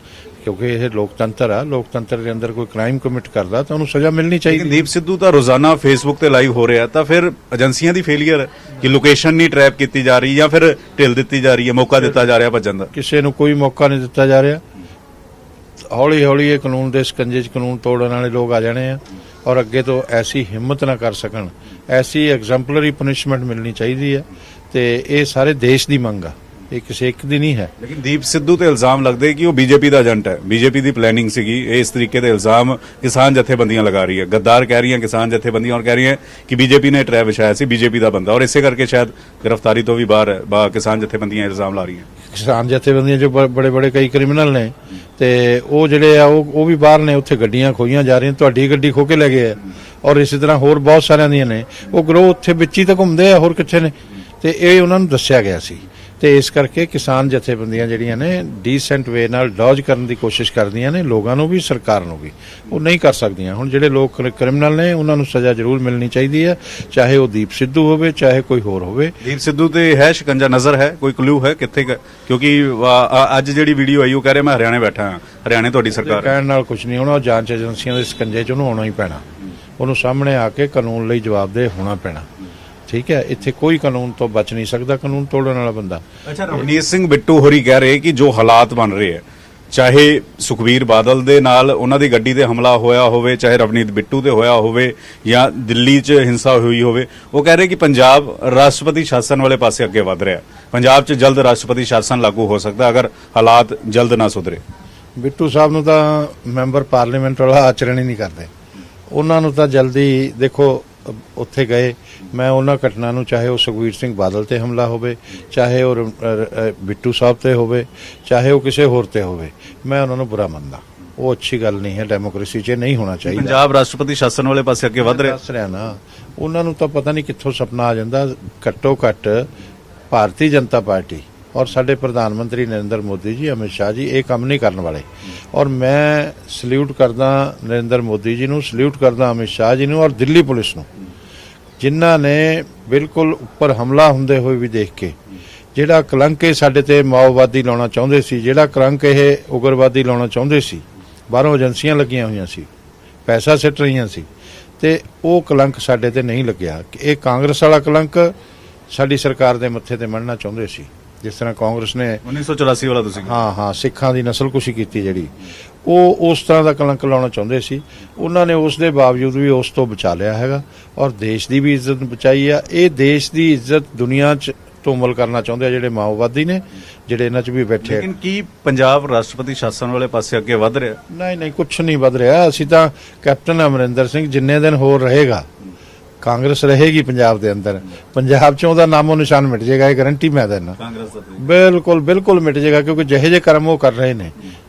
ਕਿਉਂਕਿ ਇਹ ਲੋਕਤੰਤਰ ਆ, ਲੋਕਤੰਤਰ ਦੇ ਅੰਦਰ ਕੋਈ ਕ੍ਰਾਈਮ ਕਮਿਟ ਕਰਦਾ ਤਾਂ ਉਹਨੂੰ ਸਜ਼ਾ ਮਿਲਣੀ ਚਾਹੀਦੀ। ਦੀਪ ਸਿੱਧੂ ਤਾਂ ਰੋਜ਼ਾਨਾ ਫੇਸਬੁੱਕ ਤੇ ਲਾਈਵ ਹੋ ਰਿਹਾ, ਤਾਂ ਫਿਰ ਏਜੰਸੀਆਂ ਦੀ ਫੇਲੀਅਰ ਹੈ ਕਿ ਲੋਕੇਸ਼ਨ ਨਹੀਂ ਟਰੈਪ ਕੀਤੀ ਜਾ ਰਹੀ ਜਾਂ ਫਿਰ ਢਿੱਲ ਦਿੱਤੀ ਜਾ ਰਹੀ ਹੈ, ਮੌਕਾ ਦਿੱਤਾ ਜਾ ਰਿਹਾ ਭੱਜਣ ਦਾ? ਕਿਸੇ ਨੂੰ ਕੋਈ ਮੌਕਾ ਨਹੀਂ ਦਿੱਤਾ ਜਾ ਰਿਹਾ। ਹੌਲੀ ਹੌਲੀ ਇਹ ਕਾਨੂੰਨ ਦੇ ਸਕੰਜੇ 'ਚ ਕਾਨੂੰਨ ਤੋੜਨ ਵਾਲੇ ਲੋਕ ਆ ਜਾਣੇ ਆ, ਔਰ ਅੱਗੇ ਤੋਂ ਐਸੀ ਹਿੰਮਤ ਨਾ ਕਰ ਸਕਣ। ਐਸੀ ਐਗਜ਼ੈਂਪਲਰੀ ਪਨਿਸ਼ਮੈਂਟ ਮਿਲਣੀ ਚਾਹੀਦੀ ਹੈ, ਤੇ ਇਹ ਸਾਰੇ ਦੇਸ਼ ਦੀ ਮੰਗ ਆ, ਇਹ ਕਿਸੇ ਇੱਕ ਦੀ ਨਹੀਂ ਹੈ। ਲੇਕਿਨ ਦੀਪ ਸਿੱਧੂ ਤੇ ਇਲਜ਼ਾਮ ਲੱਗਦੇ ਕਿ ਉਹ ਬੀਜੇਪੀ ਦਾ ਏਜੰਟ ਹੈ, ਬੀਜੇਪੀ ਦੀ ਪਲੈਨਿੰਗ ਸੀਗੀ। ਇਸ ਤਰੀਕੇ ਦੇ ਇਲਜ਼ਾਮ ਕਿਸਾਨ ਜਥੇਬੰਦੀਆਂ ਲਗਾ ਰਹੀ ਹੈ, ਗੱਦਾਰ ਕਹਿ ਰਹੀਆਂ ਕਿਸਾਨ ਜਥੇਬੰਦੀਆਂ, ਔਰ ਕਹਿ ਰਹੀਆਂ ਕਿ ਬੀਜੇਪੀ ਨੇ ਟਰੈਪ ਵਿਛਾਇਆ ਸੀ, ਬੀਜੇਪੀ ਦਾ ਬੰਦਾ, ਔਰ ਇਸੇ ਕਰਕੇ ਸ਼ਾਇਦ ਗ੍ਰਿਫਤਾਰੀ ਤੋਂ ਵੀ ਬਾਹਰ ਹੈ। ਕਿਸਾਨ ਜਥੇਬੰਦੀਆਂ ਇਲਜ਼ਾਮ ਲਾ ਰਹੀਆਂ। ਕਿਸਾਨ ਜਥੇਬੰਦੀਆਂ ਜੋ ਬੜੇ ਬੜੇ ਕਈ ਕ੍ਰਿਮੀਨਲ ਨੇ, ਤੇ ਉਹ ਜਿਹੜੇ ਆ ਉਹ ਵੀ ਬਾਹਰ ਨੇ। ਉੱਥੇ ਗੱਡੀਆਂ ਖੋਈਆਂ ਜਾ ਰਹੀਆਂ, ਤੁਹਾਡੀ ਗੱਡੀ ਖੋ ਕੇ ਲੈ ਗਏ ਆ, ਔਰ ਇਸੇ ਤਰ੍ਹਾਂ ਹੋਰ ਬਹੁਤ ਸਾਰਿਆਂ ਦੀਆਂ ਨੇ। ਉਹ ਗਰੋਹ ਉੱਥੇ ਵਿੱਚ ਹੀ ਤਾਂ ਘੁੰਮਦੇ ਆ, ਹੋਰ ਕਿੱਥੇ ਨੇ? ਤੇ ਇਹ ਉਹਨਾਂ ਨੂੰ ਦੱਸਿਆ ਗਿਆ ਸੀ। ਤੇ ਇਸ ਕਰਕੇ ਕਿਸਾਨ ਜਥੇਬੰਦੀਆਂ ਜਿਹੜੀਆਂ ਨੇ ਡੀਸੈਂਟ ਵੇ ਨਾਲ ਡੌਜ ਕਰਨ ਦੀ ਕੋਸ਼ਿਸ਼ ਕਰਦੀਆਂ ਨੇ, ਲੋਕਾਂ ਨੂੰ ਵੀ ਸਰਕਾਰ ਨੂੰ ਵੀ। ਉਹ ਨਹੀਂ ਕਰ ਸਕਦੀਆਂ। ਹੁਣ ਜਿਹੜੇ ਲੋਕ ਕ੍ਰਿਮੀਨਲ ਨੇ ਉਹਨਾਂ ਨੂੰ ਸਜ਼ਾ ਜ਼ਰੂਰ ਮਿਲਣੀ ਚਾਹੀਦੀ ਹੈ, ਚਾਹੇ ਉਹ ਦੀਪ ਸਿੱਧੂ ਹੋਵੇ, ਚਾਹੇ ਕੋਈ ਹੋਰ ਹੋਵੇ। ਦੀਪ ਸਿੱਧੂ ਤੇ ਹੈ ਸ਼ਿਕੰਜਾ, ਨਜ਼ਰ ਹੈ, ਕੋਈ ਕਲੂ ਹੈ ਕਿੱਥੇ? ਕਿਉਂਕਿ ਅੱਜ ਜਿਹੜੀ ਵੀਡੀਓ ਆਈ ਉਹ ਕਹਿ ਰਿਹਾ ਮੈਂ ਹਰਿਆਣੇ ਬੈਠਾ ਹਾਂ, ਹਰਿਆਣੇ ਤੁਹਾਡੀ ਸਰਕਾਰ ਕਹਿਣ ਨਾਲ ਕੁਝ ਨਹੀਂ ਹੋਣਾ। ਉਹ ਜਾਂਚ ਏਜੰਸੀਆਂ ਦੇ ਸਕੰਜੇ 'ਚ ਉਹਨੂੰ ਆਉਣਾ ਹੀ ਪੈਣਾ। ਉਹਨੂੰ ਸਾਹਮਣੇ ਆ ਕੇ ਕਾਨੂੰਨ ਲਈ ਜਵਾਬਦੇਹ ਹੋਣਾ ਪੈਣਾ। ਠੀਕ ਹੈ, ਇੱਥੇ ਕੋਈ ਕਾਨੂੰਨ ਤੋਂ ਬਚ ਨਹੀਂ ਸਕਦਾ, ਕਾਨੂੰਨ ਤੋੜਨ ਵਾਲਾ ਬੰਦਾ। ਅੱਛਾ, ਰਵਨੀਤ ਸਿੰਘ ਬਿੱਟੂ ਹੋਰੀ ਕਹਿ ਰਹੇ ਕਿ ਜੋ ਹਾਲਾਤ ਬਣ ਰਹੇ ਹੈ, ਚਾਹੇ ਸੁਖਬੀਰ ਬਾਦਲ ਦੇ ਨਾਲ ਉਹਨਾਂ ਦੀ ਗੱਡੀ ਤੇ ਹਮਲਾ ਹੋਇਆ ਹੋਵੇ, ਚਾਹੇ ਰਵਨੀਤ ਬਿੱਟੂ ਤੇ ਹੋਇਆ ਹੋਵੇ ਜਾਂ ਦਿੱਲੀ 'ਚ ਹਿੰਸਾ ਹੋਈ ਹੋਵੇ, ਉਹ ਕਹਿ ਰਹੇ ਕਿ ਪੰਜਾਬ ਰਾਸ਼ਟਰਪਤੀ ਸ਼ਾਸਨ ਵਾਲੇ ਪਾਸੇ ਅੱਗੇ ਵਧ ਰਿਹਾ। ਪੰਜਾਬ 'ਚ ਜਲਦ ਰਾਸ਼ਟਰਪਤੀ ਸ਼ਾਸਨ ਲਾਗੂ ਹੋ ਸਕਦਾ ਅਗਰ ਹਾਲਾਤ ਜਲਦ ਨਾ ਸੁਧਰੇ। ਬਿੱਟੂ ਸਾਹਿਬ ਨੂੰ ਤਾਂ ਮੈਂਬਰ ਪਾਰਲੀਮੈਂਟ ਵਾਲਾ ਆਚਰਣ ਹੀ ਨਹੀਂ ਕਰਦੇ। ਉਹਨਾਂ ਨੂੰ ਤਾਂ ਜਲਦੀ ਦੇਖੋ ਉੱਥੇ ਗਏ, ਮੈਂ ਉਹਨਾਂ ਘਟਨਾ ਨੂੰ, ਚਾਹੇ ਉਹ ਸੁਖਬੀਰ ਸਿੰਘ ਬਾਦਲ ਤੇ ਹਮਲਾ ਹੋਵੇ, ਚਾਹੇ ਉਹ ਬਿੱਟੂ ਸਾਹਿਬ ਤੇ ਹੋਵੇ, ਚਾਹੇ ਉਹ ਕਿਸੇ ਹੋਰ ਤੇ ਹੋਵੇ, ਮੈਂ ਉਹਨਾਂ ਨੂੰ ਬੁਰਾ ਮੰਨਦਾ। ਉਹ ਅੱਛੀ ਗੱਲ ਨਹੀਂ ਹੈ, ਡੈਮੋਕ੍ਰੇਸੀ 'ਚ ਨਹੀਂ ਹੋਣਾ ਚਾਹੀਦਾ। ਪੰਜਾਬ ਰਾਸ਼ਟਰਪਤੀ ਸ਼ਾਸਨ ਵਾਲੇ ਪਾਸੇ ਅੱਗੇ ਵਧ ਰਿਹਾ। ਦੱਸ ਰਿਹਾ ਨਾ, ਉਹਨਾਂ ਨੂੰ ਤਾਂ ਪਤਾ ਨਹੀਂ ਕਿੱਥੋਂ ਸੁਪਨਾ ਆ ਜਾਂਦਾ। ਘੱਟੋ ਘੱਟ ਭਾਰਤੀ ਜਨਤਾ ਪਾਰਟੀ ਔਰ ਸਾਡੇ ਪ੍ਰਧਾਨ ਮੰਤਰੀ ਨਰਿੰਦਰ ਮੋਦੀ ਜੀ, ਅਮਿਤ ਸ਼ਾਹ ਜੀ ਇਹ ਕੰਮ ਨਹੀਂ ਕਰਨ ਵਾਲੇ। ਔਰ ਮੈਂ ਸਲੂਟ ਕਰਦਾ ਨਰਿੰਦਰ ਮੋਦੀ ਜੀ ਨੂੰ, ਸਲੂਟ ਕਰਦਾ ਅਮਿਤ ਸ਼ਾਹ ਜੀ ਨੂੰ ਔਰ ਦਿੱਲੀ ਪੁਲਿਸ ਨੂੰ, ਜਿਨ੍ਹਾਂ ਨੇ ਬਿਲਕੁਲ ਉੱਪਰ ਹਮਲਾ ਹੁੰਦੇ ਹੋਏ ਵੀ ਦੇਖ ਕੇ ਜਿਹੜਾ ਕਲੰਕ ਇਹ ਸਾਡੇ ਤੇ ਮਾਓਵਾਦੀ ਲਾਉਣਾ ਚਾਹੁੰਦੇ ਸੀ, ਜਿਹੜਾ ਕਲੰਕ ਇਹ ਉਗਰਵਾਦੀ ਲਾਉਣਾ ਚਾਹੁੰਦੇ ਸੀ, ਬਾਹਰੋਂ ਏਜੰਸੀਆਂ ਲੱਗੀਆਂ ਹੋਈਆਂ ਸੀ, ਪੈਸਾ ਸਿੱਟ ਰਹੀਆਂ ਸੀ, ਤੇ ਉਹ ਕਲੰਕ ਸਾਡੇ ਤੇ ਨਹੀਂ ਲੱਗਿਆ। ਇਹ ਕਾਂਗਰਸ ਵਾਲਾ ਕਲੰਕ ਸਾਡੀ ਸਰਕਾਰ ਦੇ ਮੱਥੇ ਤੇ ਮੜਨਾ ਚਾਹੁੰਦੇ ਸੀ, ਜਿਸ ਤਰ੍ਹਾਂ ਕਾਂਗਰਸ ਨੇ 1984 ਵਾਲਾ ਤੁਸੀਂ ਹਾਂ ਸਿੱਖਾਂ ਦੀ ਨਸਲਕੁਸ਼ੀ ਕੀਤੀ, ਜਿਹੜੀ ਉਹ ਉਸ ਤਰ੍ਹਾਂ ਦਾ ਕਲੰਕ ਲਾਉਣਾ ਚਾਹੁੰਦੇ ਸੀ। ਉਹਨਾਂ ਨੇ ਉਸ ਦੇ ਬਾਵਜੂਦ ਵੀ ਉਸ ਤੋਂ ਬਚਾ ਲਿਆ ਹੈਗਾ ਔਰ ਦੇਸ਼ ਦੀ ਵੀ ਇੱਜ਼ਤ ਬਚਾਈ ਆ। ਇਹ ਦੇਸ਼ ਦੀ ਇੱਜ਼ਤ ਦੁਨੀਆ 'ਚ ਧੂਮਲ ਕਰਨਾ ਚਾਹੁੰਦੇ ਆ ਜਿਹੜੇ ਮਾਓਵਾਦੀ ਨੇ, ਜਿਹੜੇ ਇਹਨਾਂ 'ਚ ਵੀ ਬੈਠੇ। ਲੇਕਿਨ ਕੀ ਪੰਜਾਬ ਰਾਸ਼ਟਰਪਤੀ ਸ਼ਾਸਨ ਵਾਲੇ ਪਾਸੇ ਅੱਗੇ ਵਧ ਰਿਹਾ? ਨਹੀਂ, ਕੁਛ ਨਹੀਂ ਵਧ ਰਿਹਾ। ਅਸੀਂ ਤਾਂ ਕੈਪਟਨ ਅਮਰਿੰਦਰ ਸਿੰਘ ਜਿੰਨੇ ਦਿਨ ਹੋਰ ਰਹੇਗਾ, ਕਾਂਗਰਸ ਰਹੇਗੀ ਪੰਜਾਬ ਦੇ ਅੰਦਰ, ਪੰਜਾਬ 'ਚੋਂ ਉਹਦਾ ਨਾਮੋ ਨਿਸ਼ਾਨ ਮਿਟ ਜਾਏਗਾ। ਇਹ ਗਾਰੰਟੀ ਮੈਂ ਦਿੰਦਾ, ਬਿਲਕੁਲ ਮਿਟ ਜਾਏਗਾ। ਕਿਉਂਕਿ ਜਿਹੇ ਜਿਹੇ ਕਰਮ ਉਹ ਕਰ ਰਹੇ ਨੇ,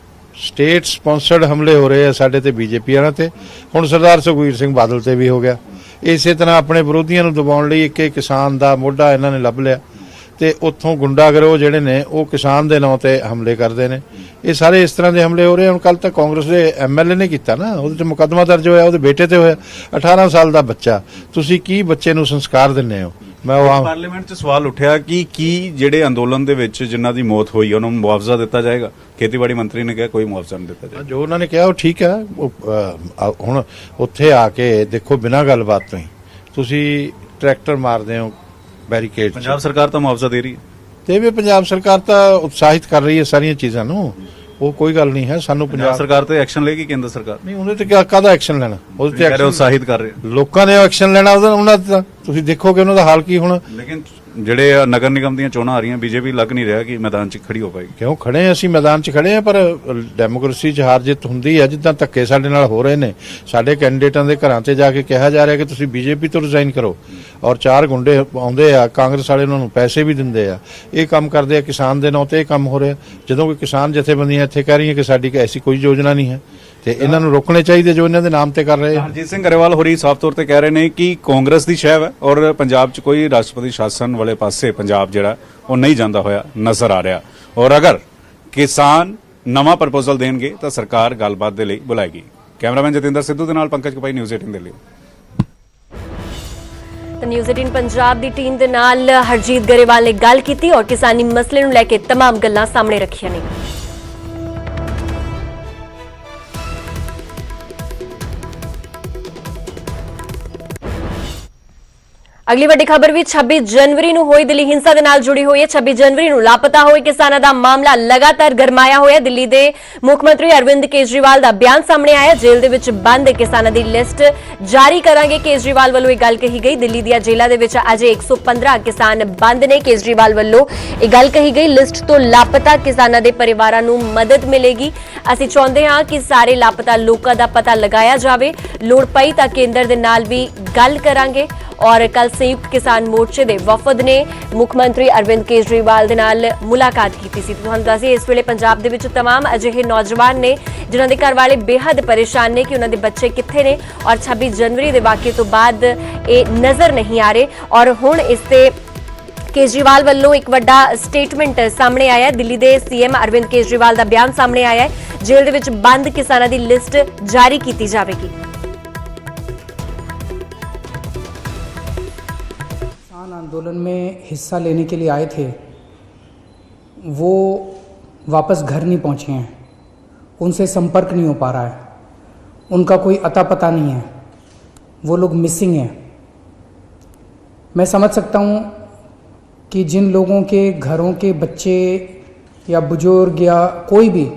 ਸਟੇਟ ਸਪਾਂਸਰਡ ਹਮਲੇ ਹੋ ਰਹੇ ਆ ਸਾਡੇ ਤੇ, ਬੀਜੇਪੀ ਵਾਲਿਆਂ ਤੇ, ਹੁਣ ਸਰਦਾਰ ਸੁਖਬੀਰ ਸਿੰਘ ਬਾਦਲ ਤੇ ਵੀ ਹੋ ਗਿਆ। ਇਸੇ ਤਰ੍ਹਾਂ ਆਪਣੇ ਵਿਰੋਧੀਆਂ ਨੂੰ ਦਬਾਉਣ ਲਈ ਇੱਕ ਕਿਸਾਨ ਦਾ ਮੋਢਾ ਇਹਨਾਂ ਨੇ ਲੱਭ ਲਿਆ ਤੇ ਉੱਥੋਂ ਗੁੰਡਾਗਰੋਹ ਜਿਹੜੇ ਨੇ ਉਹ ਕਿਸਾਨ ਦੇ ਨਾਂ ਤੇ ਹਮਲੇ ਕਰਦੇ ਨੇ। ਇਹ ਸਾਰੇ ਇਸ ਤਰ੍ਹਾਂ ਦੇ ਹਮਲੇ ਹੋ ਰਹੇ। ਹੁਣ ਕੱਲ ਤੱਕ ਕਾਂਗਰਸ ਦੇ ਐਮਐਲਏ ਨੇ ਕੀਤਾ ਨਾ, ਉਹਦੇ ਤੇ ਮੁਕੱਦਮਾ ਦਰਜ ਹੋਇਆ, ਉਹਦੇ ਬੇਟੇ ਤੇ ਹੋਇਆ, 18 ਸਾਲ ਦਾ ਬੱਚਾ। ਤੁਸੀਂ ਕੀ ਬੱਚੇ ਨੂੰ ਸੰਸਕਾਰ ਦਿੰਦੇ ਹੋ? ਮੈਂ ਉਹ ਪਾਰਲੀਮੈਂਟ 'ਚ ਸਵਾਲ ਉੱਠਿਆ ਕਿ ਕੀ ਜਿਹੜੇ ਅੰਦੋਲਨ ਦੇ ਵਿੱਚ ਜਿਨ੍ਹਾਂ ਦੀ ਮੌਤ ਹੋਈ ਉਹਨਾਂ ਨੂੰ ਮੁਆਵਜ਼ਾ ਦਿੱਤਾ ਜਾਏਗਾ? ਖੇਤੀਬਾੜੀ ਮੰਤਰੀ ਨੇ ਕਿਹਾ ਕੋਈ ਮੁਆਵਜ਼ਾ ਨਹੀਂ ਦਿੱਤਾ ਜਾਏਗਾ। ਜੋ ਉਹਨਾਂ ਨੇ ਕਿਹਾ ਉਹ ਠੀਕ ਹੈ। ਹੁਣ ਉੱਥੇ ਆ ਕੇ ਦੇਖੋ, ਬਿਨਾਂ ਗੱਲਬਾਤ ਤੋਂ ਹੀ ਤੁਸੀਂ ਟਰੈਕਟਰ ਮਾਰਦੇ ਹੋ ਬੈਰੀਕੇਡ। ਪੰਜਾਬ ਸਰਕਾਰ ਤਾਂ ਮੁਆਵਜ਼ਾ ਦੇ ਰਹੀ ਹੈ ਤੇ ਵੀ ਪੰਜਾਬ ਸਰਕਾਰ ਤਾਂ ਉਤਸ਼ਾਹਿਤ ਕਰ ਰਹੀ ਹੈ ਸਾਰੀਆਂ ਚੀਜ਼ਾਂ ਨੂੰ, ਉਹ ਕੋਈ ਗੱਲ ਨਹੀਂ ਹੈ। ਸਾਨੂੰ ਪੰਜਾਬ ਸਰਕਾਰ ਤੇ ਐਕਸ਼ਨ ਲਏਗੀ ਕੇਂਦਰ ਸਰਕਾਰ? ਨਹੀਂ, ਉਹਦੇ ਤੇ ਕਾਹਦਾ ਐਕਸ਼ਨ ਲੈਣਾ? ਉਹਦੇ ਤੇ ਉਤਸ਼ਾਹਿਤ ਕਰ ਰਹੇ ਲੋਕਾਂ ਨੇ ਐਕਸ਼ਨ ਲੈਣਾ, ਉਹਨਾਂ ਦਾ ਤੁਸੀਂ ਦੇਖੋਗੇ ਉਹਨਾਂ ਦਾ ਹਾਲ ਕੀ ਹੋਣਾ। ਲੇਕਿਨ ਜਿਹੜੇ ਨਗਰ ਨਿਗਮ ਦੀਆਂ ਚੋਣਾਂ ਆ ਰਹੀਆਂ, ਬੀਜੇਪੀ ਲੱਗ ਨਹੀਂ ਰਿਹਾ ਕਿ ਮੈਦਾਨ 'ਚ ਖੜੀ ਹੋ ਪਾਏਗੀ। ਕਿਉਂ ਖੜੇ ਅਸੀਂ ਮੈਦਾਨ 'ਚ ਖੜੇ ਆ, ਪਰ ਡੈਮੋਕ੍ਰੇਸੀ 'ਚ ਹਾਰ ਜਿੱਤ ਹੁੰਦੀ ਹੈ। ਜਿੱਦਾਂ ਧੱਕੇ ਸਾਡੇ ਨਾਲ ਹੋ ਰਹੇ ਨੇ, ਸਾਡੇ ਕੈਂਡੀਡੇਟਾਂ ਦੇ ਘਰਾਂ ਤੇ ਜਾ ਕੇ ਕਿਹਾ ਜਾ ਰਿਹਾ ਕਿ ਤੁਸੀਂ ਬੀਜੇਪੀ ਤੋਂ ਰਿਜ਼ਾਈਨ ਕਰੋ, ਔਰ 4 ਗੁੰਡੇ ਆਉਂਦੇ ਆ ਕਾਂਗਰਸ ਵਾਲੇ, ਉਹਨਾਂ ਨੂੰ ਪੈਸੇ ਵੀ ਦਿੰਦੇ ਆ, ਇਹ ਕੰਮ ਕਰਦੇ ਆ ਕਿਸਾਨ ਦੇ ਨਾਂ ਤੇ। ਇਹ ਕੰਮ ਹੋ ਰਿਹਾ ਜਦੋਂ ਕੋਈ ਕਿਸਾਨ ਜਥੇਬੰਦੀਆਂ ਇੱਥੇ ਕਹਿ ਰਹੀਆਂ ਕਿ ਸਾਡੀ ਐਸੀ ਕੋਈ ਯੋਜਨਾ ਨਹੀਂ ਹੈ, ਤੇ ਇਹਨਾਂ ਨੂੰ ਰੋਕਣੇ ਚਾਹੀਦੇ ਜੋ ਇਹਨਾਂ ਦੇ ਨਾਮ ਤੇ ਕਰ ਰਹੇ ਆ। ਹਰਜੀਤ ਸਿੰਘ ਗਰੇਵਾਲ ਹੋਰੀ ਸਾਫ਼ ਤੌਰ ਤੇ ਕਹਿ ਰਹੇ ਨੇ ਕਿ ਕਾਂਗਰਸ ਦੀ ਸ਼ਹਿ ਹੈ ਔਰ ਪੰਜਾਬ 'ਚ ਕੋਈ ਰਾਸ਼ਟਰਪਤੀ ਸ਼ਾਸਨ ਵਾਲੇ ਪਾਸੇ ਪੰਜਾਬ ਜਿਹੜਾ ਉਹ ਨਹੀਂ ਜਾਂਦਾ ਹੋਇਆ ਨਜ਼ਰ ਆ ਰਿਹਾ। ਔਰ ਅਗਰ ਕਿਸਾਨ ਨਵਾਂ ਪ੍ਰਪੋਜ਼ਲ ਦੇਣਗੇ ਤਾਂ ਸਰਕਾਰ ਗੱਲਬਾਤ ਦੇ ਲਈ ਬੁਲਾਏਗੀ। ਕੈਮਰਾਮੈਨ ਜਤਿੰਦਰ ਸਿੱਧੂ ਦੇ ਨਾਲ ਪੰਕਜ ਕਪਾਈ, ਨਿਊਜ਼ 18 ਦਿੱਲੀ। ਤਾਂ ਨਿਊਜ਼ 18 ਪੰਜਾਬ ਦੀ ਟੀਮ ਦੇ ਨਾਲ ਹਰਜੀਤ ਗਰੇਵਾਲ ਨੇ ਗੱਲ ਕੀਤੀ ਔਰ ਕਿਸਾਨੀ ਮਸਲੇ ਨੂੰ ਲੈ ਕੇ तमाम ਗੱਲਾਂ ਸਾਹਮਣੇ ਰੱਖੀਆਂ ਨੇ। ਅਗਲੀ ਵੱਡੀ ਖਬਰ ਵੀ 26 ਜਨਵਰੀ ਨੂੰ ਹੋਈ ਦਿੱਲੀ ਹਿੰਸਾ ਦੇ ਨਾਲ ਜੁੜੀ ਹੋਈ ਹੈ। 26 ਜਨਵਰੀ ਨੂੰ ਲਾਪਤਾ ਹੋਏ ਕਿਸਾਨਾਂ ਦਾ ਮਾਮਲਾ ਲਗਾਤਾਰ ਗਰਮਾਇਆ ਹੋਇਆ। ਦਿੱਲੀ ਦੇ ਮੁੱਖ ਮੰਤਰੀ ਅਰਵਿੰਦ ਕੇਜਰੀਵਾਲ ਦਾ ਬਿਆਨ ਸਾਹਮਣੇ ਆਇਆ। ਜੇਲ੍ਹ ਦੇ ਵਿੱਚ ਬੰਦ ਕਿਸਾਨਾਂ ਦੀ ਲਿਸਟ ਜਾਰੀ ਕਰਾਂਗੇ, ਕੇਜਰੀਵਾਲ ਵੱਲੋਂ ਇਹ ਗੱਲ ਕਹੀ ਗਈ। ਦਿੱਲੀ ਦੀਆਂ ਜੇਲ੍ਹਾਂ ਦੇ ਵਿੱਚ ਅਜੇ 115 ਕਿਸਾਨ ਬੰਦ ਨੇ। ਕੇਜਰੀਵਾਲ ਵੱਲੋਂ ਇਹ ਗੱਲ ਕਹੀ ਗਈ, ਲਿਸਟ ਤੋਂ ਲਾਪਤਾ ਕਿਸਾਨਾਂ ਦੇ ਪਰਿਵਾਰਾਂ ਨੂੰ ਮਦਦ ਮਿਲੇਗੀ। ਅਸੀਂ ਚਾਹੁੰਦੇ ਹਾਂ ਕਿ ਸਾਰੇ ਲਾਪਤਾ ਲੋਕਾਂ ਦਾ ਪਤਾ ਲਗਾਇਆ ਜਾਵੇ। ਲੋੜ ਪਈ ਤਾਂ ਕੇਂਦਰ ਦੇ ਨਾਲ ਵੀ ਗੱਲ ਕਰਾਂਗੇ। ਔਰ ਕੱਲ ਸੰਯੁਕਤ ਕਿਸਾਨ ਮੋਰਚੇ ਦੇ ਵਫਦ ਨੇ ਮੁੱਖ ਮੰਤਰੀ ਅਰਵਿੰਦ ਕੇਜਰੀਵਾਲ ਦੇ ਨਾਲ ਮੁਲਾਕਾਤ ਕੀਤੀ ਸੀ। ਤੁਹਾਨੂੰ ਦੱਸੀਏ, ਇਸ ਵੇਲੇ ਪੰਜਾਬ ਦੇ ਵਿੱਚ तमाम ਅਜਿਹੇ ਨੌਜਵਾਨ ਨੇ ਜਿਨ੍ਹਾਂ ਦੇ ਘਰ ਵਾਲੇ ਬੇहद ਪਰੇਸ਼ਾਨ ਨੇ ਕਿ ਉਹਨਾਂ ਦੇ ਬੱਚੇ ਕਿੱਥੇ ਨੇ, ਔਰ 26 ਜਨਵਰੀ ਦੇ ਵਾਕਿਏ ਤੋਂ ਬਾਅਦ ਇਹ ਨਜ਼ਰ ਨਹੀਂ ਆ ਰਹੇ। ਔਰ ਹੁਣ ਇਸ ਤੇ ਕੇਜਰੀਵਾਲ ਵੱਲੋਂ ਇੱਕ ਵੱਡਾ ਸਟੇਟਮੈਂਟ ਸਾਹਮਣੇ ਆਇਆ ਹੈ। ਦਿੱਲੀ ਦੇ ਸੀਐਮ ਅਰਵਿੰਦ ਕੇਜਰੀਵਾਲ ਦਾ ਬਿਆਨ ਸਾਹਮਣੇ ਆਇਆ ਹੈ। ਜੇਲ੍ਹ ਦੇ ਵਿੱਚ ਬੰਦ ਕਿਸਾਨਾਂ ਦੀ ਲਿਸਟ ਜਾਰੀ ਕੀਤੀ ਜਾਵੇਗੀ। आंदोलन में हिस्सा लेने के लिए आए थे, वो वापस घर नहीं पहुंचे हैं। उनसे संपर्क नहीं हो पा रहा है, उनका कोई अता पता नहीं है। वो लोग मिसिंग हैं। मैं समझ सकता हूँ कि जिन लोगों के घरों के बच्चे या बुजुर्ग या कोई भी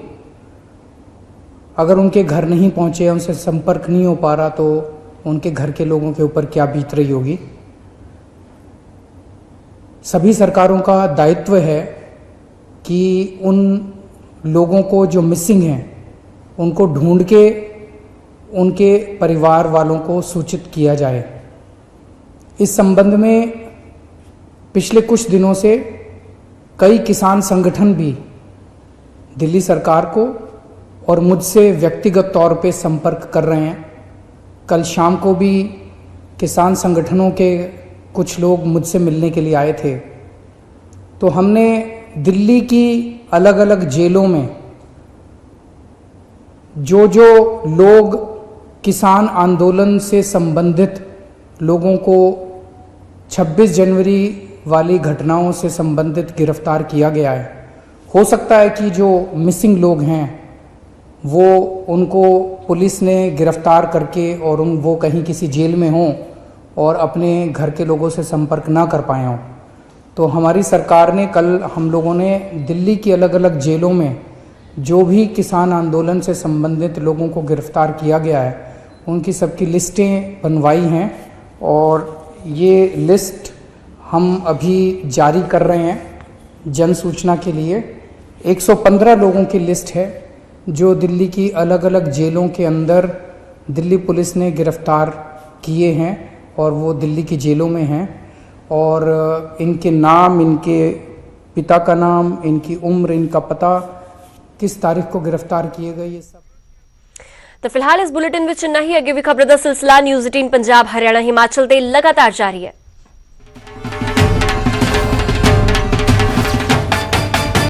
अगर उनके घर नहीं पहुँचे, उनसे संपर्क नहीं हो पा रहा, तो उनके घर के लोगों के ऊपर क्या बीत रही होगी। सभी सरकारों का दायित्व है कि उन लोगों को जो मिसिंग हैं उनको ढूंढ के उनके परिवार वालों को सूचित किया जाए। इस संबंध में पिछले कुछ दिनों से कई किसान संगठन भी दिल्ली सरकार को और मुझसे व्यक्तिगत तौर पे संपर्क कर रहे हैं। कल शाम को भी किसान संगठनों के कुछ लोग मुझसे मिलने के लिए आए थे। तो हमने दिल्ली की अलग अलग जेलों में जो लोग किसान आंदोलन से संबंधित लोगों को 26 जनवरी वाली घटनाओं से संबंधित गिरफ्तार किया गया है। हो सकता है कि जो मिसिंग लोग हैं वो उनको पुलिस ने गिरफ्तार करके और वो कहीं किसी जेल में हों और अपने घर के लोगों से संपर्क ना कर पाए हों। तो हमारी सरकार ने कल हम लोगों ने दिल्ली की अलग अलग जेलों में जो भी किसान आंदोलन से संबंधित लोगों को गिरफ्तार किया गया है उनकी सबकी लिस्टें बनवाई हैं और ये लिस्ट हम अभी जारी कर रहे हैं जन सूचना के लिए। 115 लोगों की लिस्ट है जो दिल्ली की अलग अलग जेलों के अंदर दिल्ली पुलिस ने गिरफ्तार किए हैं और वो दिल्ली की जेलों में हैं। और इनके नाम, इनके पिता का नाम, इनकी उम्र, इनका पता, किस तारीख को गिरफ्तार किए गए, ये सब। तो फिलहाल इस बुलेटिन विच इन्ना ही। अगे भी खबरों का सिलसिला न्यूज़ 18 पंजाब हरियाणा हिमाचल ते लगातार जारी है।